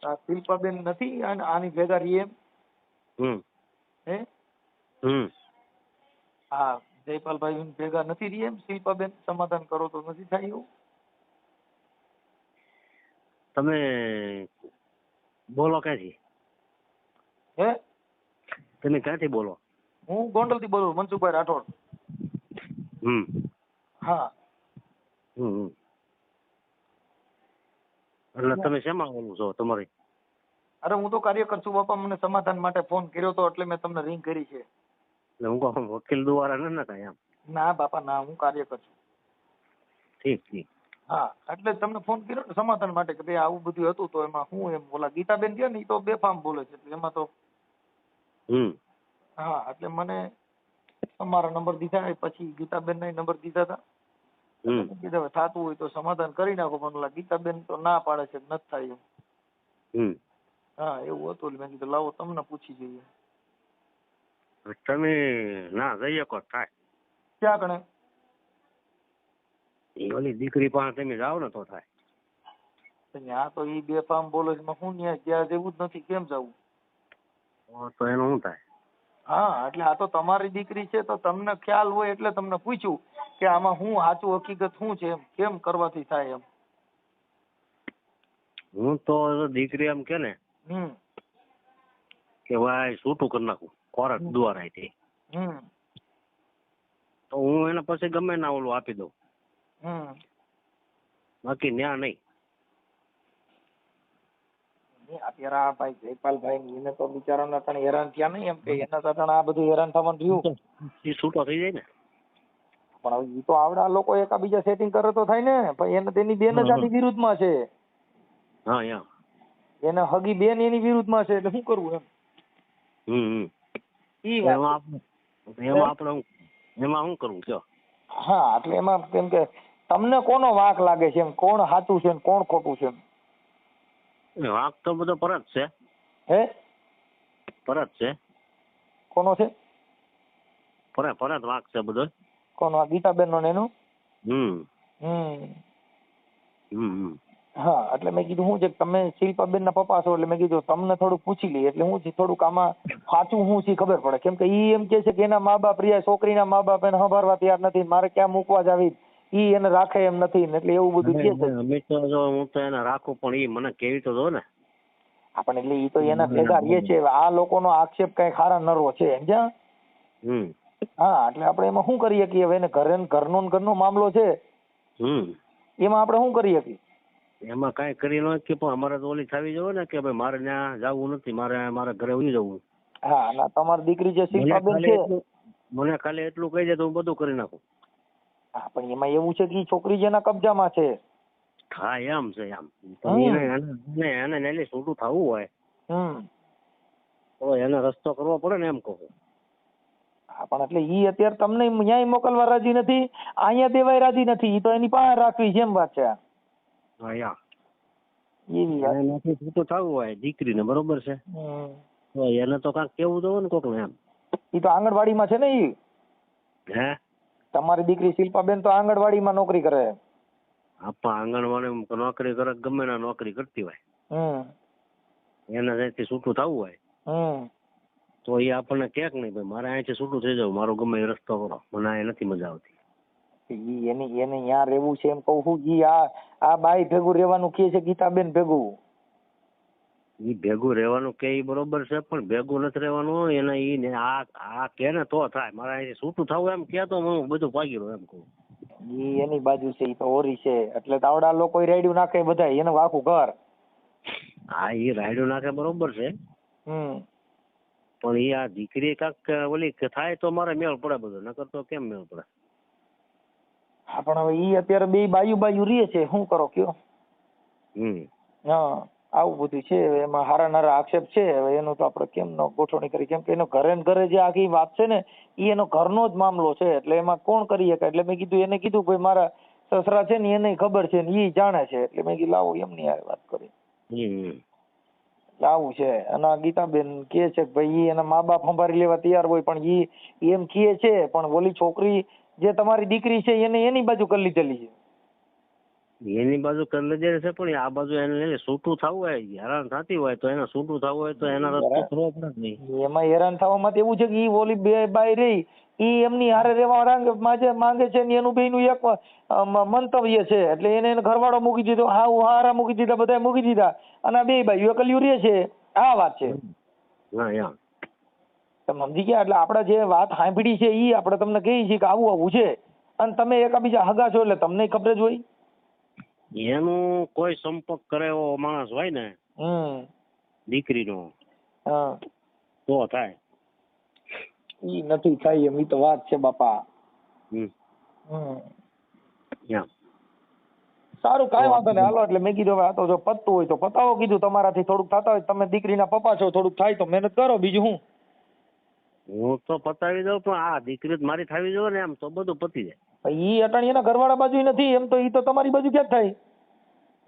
આ શિલ્પાબેન નથી આની ભેગા રહીએ એમ? હે હા જયપાલભાઈ ભેગા નથી રહીએ એમ? શિલ્પાબેન સમાધાન કરો તો નથી થાય એવું? તમે બોલો ક્યાંથી? હે તમે ક્યાંથી બોલો? હું ગોંડલ થી બોલું, મનસુખભાઈ રાઠોડ. હા એટલે તમે શેમાં બોલું છો તમારી? અરે હું તો કાર્યકર છું બાપા. મને સમાધાન માટે ફોન કર્યો તો એટલે મેં તમને રિંગ કરી છે. એટલે હું કહું વકીલ દ્વારા ન કાંઈ એમ? ના બાપા ના, હું કાર્યકર છું. ઠીક ઠીક. હા એટલે તમને ફોન કર્યો ને સમાધાન માટે કે ભાઈ આવું બધું હતું તો એમાં હું એમ ઓલા ગીતાબેન છે ને એ તો બેફામ બોલે છે એટલે એમાં તો હા એટલે મને તમારા નંબર દીધા પછી ગીતાબેન ના નંબર દીધા હતા કીધું હવે થતું હોય તો સમાધાન કરી નાખો પણ ઓલા ગીતાબેન તો ના પાડે છે નથી થાય એમ હા એવું હતું મેં કીધું લાવો તમને પૂછી જોઈએ તમે ના જઈ શકો થાય ક્યાં કણે ઓલી દીકરી પાસે તમે જાઓ ને તો થાય ત્યાં તો ઈ બેફામ બોલે છે હું ત્યાં જેવું જ નથી કેમ જવું તો એનું શું થાય હા એટલે આ તો તમારી દીકરી છે તો તમને ખ્યાલ હોય એટલે તમને પૂછ્યું કે આમાં હું સાચું હકીકત શું છે એમ કેમ કરવાથી થાય એમ હું તો દીકરી એમ કે ને કે ભાઈ છૂટું કરી નાખું ખોરાક દ્વારા તો હું એને પછી ગમે ના ઓલું આપી દઉં બાકી ન્યા નહીં અત્યારે આ ભાઈ જયપાલભાઈ એને તો બિચારાને તને હેરાન થયા નહીં એમ કે એના સાથે આ બધું હેરાન થવાનું થયું એ છૂટો થઈ જાય ને પણ હવે ઈ તો આવડા લોકો એકાબીજા સેટિંગ કરે તો થાય ને પણ એને તેની બેન જ આની વિરુદ્ધમાં છે હા યા એને હગી બેન એની વિરુદ્ધમાં છે એટલે શું કરવું એમ ઈ વાત એમાં શું કરવું કયો હા એટલે એમાં કેમ કે તમને કોનો વાંક લાગે છે એમ કોણ સાચું છે ને કોણ ખોટું છે વાંક તો બધો પરત છે હે પરત છે કોનો છે પરત વાંક છે બધો કોનો આ ગીતાબેન નો ને એનું હા એટલે મેં કીધું શું છે તમે શિલ્પાબેન ના પપ્પા છો એટલે મેં કીધું તમને થોડુંક પૂછી લઈએ એટલે હું થોડુંક આમાં સાચું શું છે ખબર પડે કેમ કે ઈ એમ કે છે કે એના મા બાપ રહ્યા છોકરીના મા બાપ એને સંભાળવા તૈયાર નથી મારે ક્યાં મૂકવા જાવી ઈ એને રાખે એમ નથી એટલે એવું બધું કે છે અમે તો જો હું તો એને રાખું પણ ઈ મને કેવી તો જો ને આપણ એટલે ઈ તો એના ભેગા રહે છે આ લોકોનો આક્ષેપ કઈ ખારા નરવો છે સમજ્યા હા એટલે આપણે એમાં શું કરીએ કે હવે એને ઘરનો મામલો છે એમાં આપણે શું કરીએ કે એમાં કઈ કરી ન કે પણ અમારે તો ઓલી થવી જોઈએ ને કે ભાઈ મારે ત્યાં જવું નથી મારે મારા ઘરે ઉઈ જવું હા ના તમારી દીકરી જે શિલ્પાબેન છે મને ખાલી એટલું કહી દે તો હું બધું કરી નાખું હા પણ એમાં એવું છે કે છોકરી જેના કબજામાં છે હા એમ છે એમ એને છૂટું થવું હોય તો એને રસ્તો કરવો પડે ને એમ કહું હા પણ એટલે ઈ અત્યારે તમને ન્યાય મોકલવા રાજી નથી અહીંયા દેવાય રાજી નથી ઈ તો એની પાસે રાખવી છે એમ વાત છે એનાથી છૂટું થવું હોય દીકરીને બરોબર છે તો એને તો કાંઈક કેવું જોવે ને કોક ને એમ ઈ તો આંગણવાડીમાં છે ને ઈ હે તમારી દીકરી શિલ્પાબેન તો આંગણવાડીમાં નોકરી કરે આપા આંગણવાડી નોકરી કરે ગમે ના નોકરી કરતી હોય એને અહીંથી છૂટું થવું હોય તો એ આપણને ક્યાંક નહીં ભાઈ મારે અહીંથી છૂટું થઈ જવું મારો ગમે એ રસ્તો કરો મને આ નથી મજા આવતી એને ત્યાં રહેવું છે એમ કહું છું ઈ આ બાઈ ભેગું રહેવાનું કે છે ગીતાબેન ભેગું ઈ ભેગું રહેવાનું કે ઈ બરોબર છે પણ ભેગું નથી રહેવાનું એને ઈ આ કે ને તો થાય મારે અહીંથી છૂટું થવું એમ કે તો હું બધું ભાગી રહ્યો એમ કહું ઈ એની બાજુ છે ઈ તો ઓરી છે એટલે તાવડા લોકો રાયડું નાખે બધા એને આખું ઘર હા ઈ રાયડું નાખે બરોબર છે પણ ઈ આ દીકરી કાંક ઓલી થાય તો મારે મેળ પડે બધો નકર તો કેમ મેળ પડે હા પણ હવે ઈ અત્યારે બે બાયુ રહે છે શું કરો કયો હા આવું બધું છે એમાં હારા નારા આક્ષેપ છે હવે એનું તો આપણે કેમ ન ગોઠવણી કરી કેમ કે એનો ઘરે ને ઘરે જે આખી વાત છે ને ઈ એનો ઘરનો જ મામલો છે એટલે એમાં કોણ કરી શકે એટલે મેં કીધું એને કીધું ભાઈ મારા સસરા છે ને એને ખબર છે ને ઈ જાણે છે એટલે મેં કીધું લાવો એમની આ વાત કરી આવું છે અને ગીતાબેન કે છે કે ભાઈ એના મા બાપ સંભાળી લેવા તૈયાર હોય પણ ઈ એમ કહે છે પણ ઓલી છોકરી જે તમારી દીકરી છે એને એની બાજુ કરી લીધેલી છે એની બાજુ કરી લીધેલી છે પણ આ બાજુ એને છૂટું થવું હોય હેરાન થતી હોય તો એને છૂટું થવું હોય તો એના રસ્તો કરવો પડે નહીં એમાં હેરાન થવામાં એવું છે કે ઈ ઓલી બે બાઈ રહી ઈ એમની હારે રહેવા માંગે છે ને એનું બેયનું એક મંતવ્ય છે એટલે એને ઘરવાળો મૂકી દીધો હારા મૂકી દીધા બધા મૂકી દીધા અને આ બે બાઈઓ એકલ્યું રહે છે આ વાત છે તમે સમજી ગયા એટલે આપણે જે વાત સાંભળી છે ઈ આપણે તમને કહીએ છીએ કે આવું આવું છે અને તમે એકાબીજા હગા છો એટલે તમને ખબર જ હોય એનું કોઈ સંપર્ક કરે એવો માણસ હોય ને દીકરીનો તો થાય ઈ નથી થાય એમ ઈ તો વાત છે બાપા સારું કાંઈ વાંધો નહીં હાલો. એટલે મેં કીધું હવે આ તો જો પતતું હોય તો પતાવો કીધું. તમારાથી થોડુંક થતા હોય તમે દીકરીના પપ્પા છો, થોડુંક થાય તો મહેનત કરો, બીજું શું. હું તો પતાવી દઉં પણ આ દીકરી જ મારી થવી જોઈએ ને, એમ તો બધું પતી જાય. ઈ અટાણી એના ઘરવાળા બાજુ નથી, એમ તો ઈ તો તમારી બાજુ ક્યાં થાય.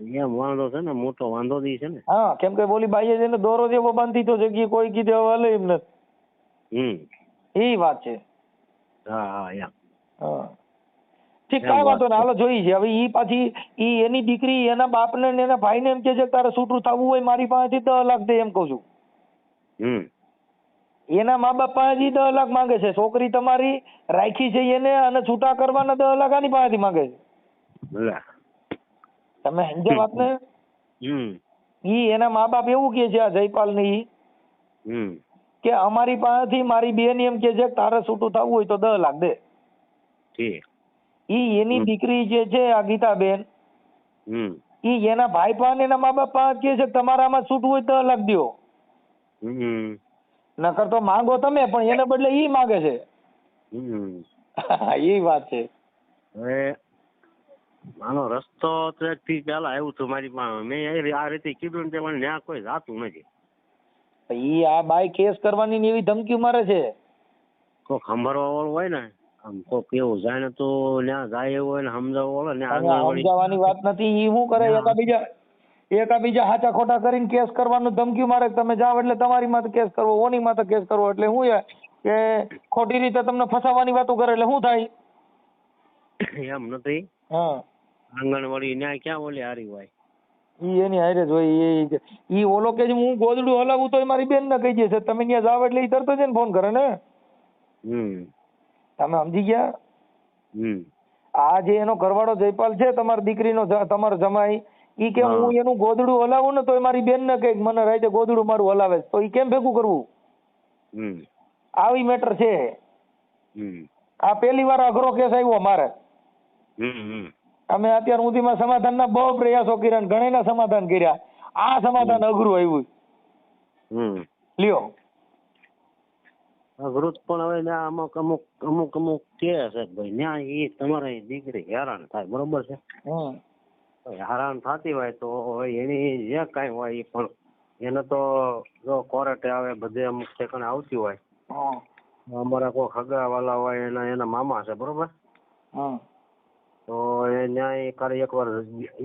એમ વાંધો છે ને, મોટો વાંધો દી છે ને. હા, કેમ કે બોલી બાઈએ છે ને દોરો જેવો બાંધી તો જગ્યાએ કોઈ કીધે હવે હલે એમ નથી. એ વાત છે. હા હા એમ. હા ઠીક, કાંઈ વાંધો નહીં હાલો જોઈ છે. હવે ઈ પાછી ઈ એની દીકરી એના બાપને ને એના ભાઈને એમ કે છે તારે છૂટું થવું હોય મારી પાસેથી 10 લાખ દે એમ કહું છું. એના મા બાપ પાસેથી 10 લાખ માંગે છે. છોકરી તમારી રાખી છે એને અને છૂટા કરવાના 10 લાખ આની પાસેથી માંગે છે. તમે સમજ્યા વાત ને? ઈ એના મા બાપ એવું કે છે આ જયપાલ ને ઈ કે અમારી પાસેથી મારી બેન એમ કે છે તારે છૂટું થવું હોય તો 10 લાખ દે. ઈ એની દીકરી જે છે આ ગીતાબેન, ઈ એના ભાઈ પાસે એના મા બાપ પાસે કે છે તમારામાં છૂટવું હોય 10 લાખ દો. નકર તો માંગો તમે, પણ એને બદલે ઈ માંગે છે. એ વાત છે. હવે આનો રસ્તો તો એકથી પેલા આવ્યું હતું મારી પાસે, મેં આ રીતે કીધું ને પણ ત્યાં કોઈ જાતું નથી. ઈ આ બાઈ કેસ કરવાની ને એવી ધમકી મારે છે. કોક સંભાળવા વાળું હોય ને, આમ કોક એવું જાય ને તો ત્યાં જાય એવું હોય ને સમજાવવા વાળો ને. સમજાવવાની વાત નથી. ઈ શું કરે એકાબીજા હાચા ખોટા કરીને કેસ કરવાનું ધમકી મારે. તમે જાવ એટલે તમારી માથે કેસ કરવો, ઓની માથે કેસ કરવો. એટલે શું કે ખોટી રીતે તમને ફસાવવાની વાતો કરે. એટલે શું થાય એમ નથી. હા, આંગણવાડી ન્યાય ક્યાં ઓલી હારી હોય. ઈ એની હારે જ હોય. ઈ ઓલો કે હું ગોદડું હલાવું તો મારી બેન ને કહી દેશે તમે ત્યાં જાવ એટલે ઈ તરત જ એને ફોન કરે ને. તમે સમજી ગયા? આ જે એનો ઘરવાળો જયપાલ છે તમારી દીકરીનો, તમારો જમાઈ, ઈ કે હું એનું ગોદડું હલાવું ને તો મારી બેન ને કહે મને રાતે ગોદડું મારું હલાવે તો ઈ કેમ ભેગું કરવું. આવી મેટર છે. આ પહેલી વાર અઘરો કેસ આવ્યો મારે. અમે અત્યાર સુધીમાં સમાધાનના બહુ પ્રયાસો કર્યા, ઘણા સમાધાન કર્યા. આ સમાધાન અઘરું આવ્યું. લ્યો અઘરું પણ હવે અમુક અમુક અમુક અમુક કે છે ભાઈ ન્યા એ તમારી દીકરી હેરાન થાય, બરોબર છે. હેરાન થતી હોય તો એની જે કઈ હોય એ પણ એને તો જો કોર્ટે આવે બધે અમુક ઠેકાણે આવતી હોય. અમારા કોઈ ખગા વાલા હોય એના મામા છે, બરોબર. તો એ ન્યાય કરે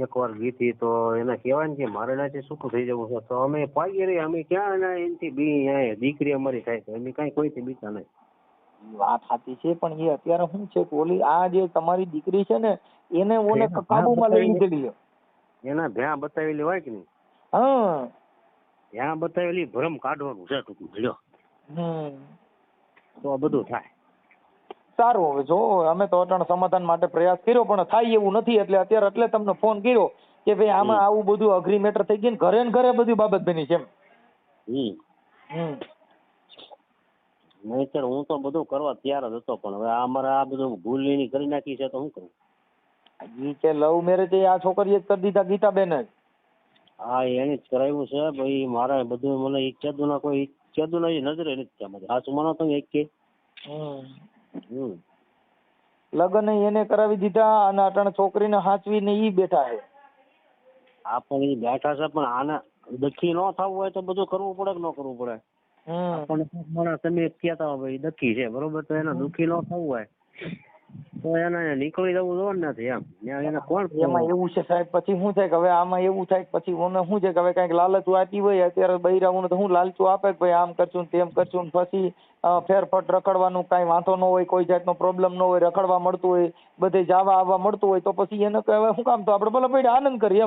એકવાર ગીતી તો એને કહેવાય ને કે મારે એનાથી છૂટું થઈ જવું છે. તો અમે પાગી રહી, અમે ક્યાં એનાથી બી દીકરી અમારી થાય તો અમે કઈ કોઈથી બીતા નહીં. વાત સાચી છે, પણ એ અત્યારે શું છે કે ઓલી આ જે તમારી દીકરી છે ને એને ઓને કાબુમાં લઈ લીધેલી છે. એના ભ્યાં બતાવેલી હોય કે નહીં, ભ્યાં બતાવેલી ભરમ કાઢવાનું છે ટૂંકમાં. તો આ બધું થાય. સારું, હવે જો અમે તો અટાણ સમાધાન માટે પ્રયાસ કર્યો પણ થાય એવું નથી. એટલે અત્યારે એટલે તમને ફોન કર્યો કે ભાઈ આમાં આવું બધું અઘરી મેટર થઈ ગઈ ને ઘરે ને ઘરે બધી બાબત બની છે એમ. નહીતર હું તો બધું કરવા તૈયાર જ હતો, પણ હવે અમારે આ બધું ભૂલ એની કરી નાખી છે તો શું કરું. ઈ કે લવ મેરેજ આ છોકરીએ જ કરી દીધા ગીતાબેન જ. હા, એને જ કરાવ્યું છે ભાઈ. મારે બધું મને ઈચ્છાદુના કોઈ ઈચ્છાદુના નજરે નથી. આ સુમાનો તો એક કે લગ્ન એને કરાવી દીધા અને અટાણે છોકરીને હાચવીને ઈ બેઠા છે. આ પણ ઈ બેઠા છે, પણ આને દખી ન થવું હોય તો બધું કરવું પડે કે ન કરવું પડે. આપણને તમે કહેતા હોય ભાઈ દખી છે, બરોબર, તો એને દુખી ન થવું હોય તો એને નીકળી જવું જોઈએ નથી એમ. એને કોણ એમાં એવું છે સાહેબ, પછી શું થાય કે હવે આમાં એવું થાય પછી ઓને શું છે કે હવે કઈક લાલચ આપી હોય અત્યારે બૈરાઓને તો હું લાલચું આપે કે ભાઈ આમ કરશું ને તેમ કરશું ને પછી ફેરફટ રખડવાનું કઈ વાંધો ન હોય, કોઈ જાતનો પ્રોબ્લેમ ન હોય, રખડવા મળતું હોય, બધે જવા આવવા મળતું હોય તો પછી એને કહેવાય શું કામ, તો આપણે ભલે ભાઈ આનંદ કરીએ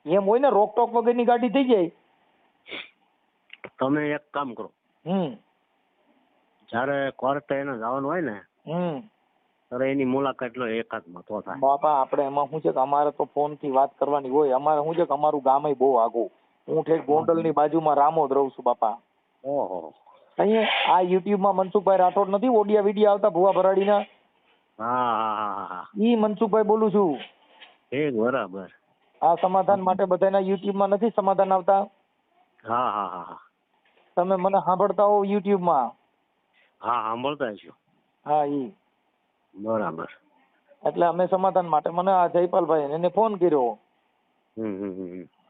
એમ હોય ને. રોકટોક વગરની ગાડી થઈ જાય. તમે એક કામ કરો, જયારે કોર્ટે એને જવાનું હોય ને ત્યારે એની મુલાકાત લો એકાદમાં તો થાય. બાપા આપણે એમાં શું છે કે અમારે તો ફોન થી વાત કરવાની હોય. અમારે શું છે કે અમારું ગામ બહુ આગું. હું ઠેક ગોંડલ ની બાજુમાં રામોદ રહું છું બાપા. ઓહો. અહીંયા આ યુટ્યુબ માં મનસુખભાઈ રાઠોડ નથી ઓડિયા વિડિયા આવતા ભુવા ભરાડીના? હા. ઈ મનસુખભાઈ બોલું છું. બરાબર. આ સમાધાન માટે બધાના યુટ્યુબ માં નથી સમાધાન આવતા? હા. તમે મને સાંભળતા હો યુટ્યુબ માં? હા, સાંભળતા છો. હા, ઈ બરાબર. એટલે અમે સમાધાન માટે મને આ જયપાલભાઈ એને ફોન કર્યો.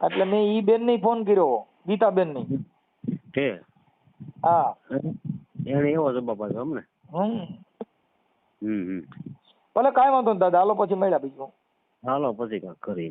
એટલે મેં ઈ બેન ને ફોન કર્યો, ગીતાબેન ની. કે હા એને એવો જવાબ આપ્યો અમને. ભલે કાંઈ વાંધો નહીં દાદા, હાલો પછી મળ્યા બીજું. હાલો પછી કાંઈક કરી.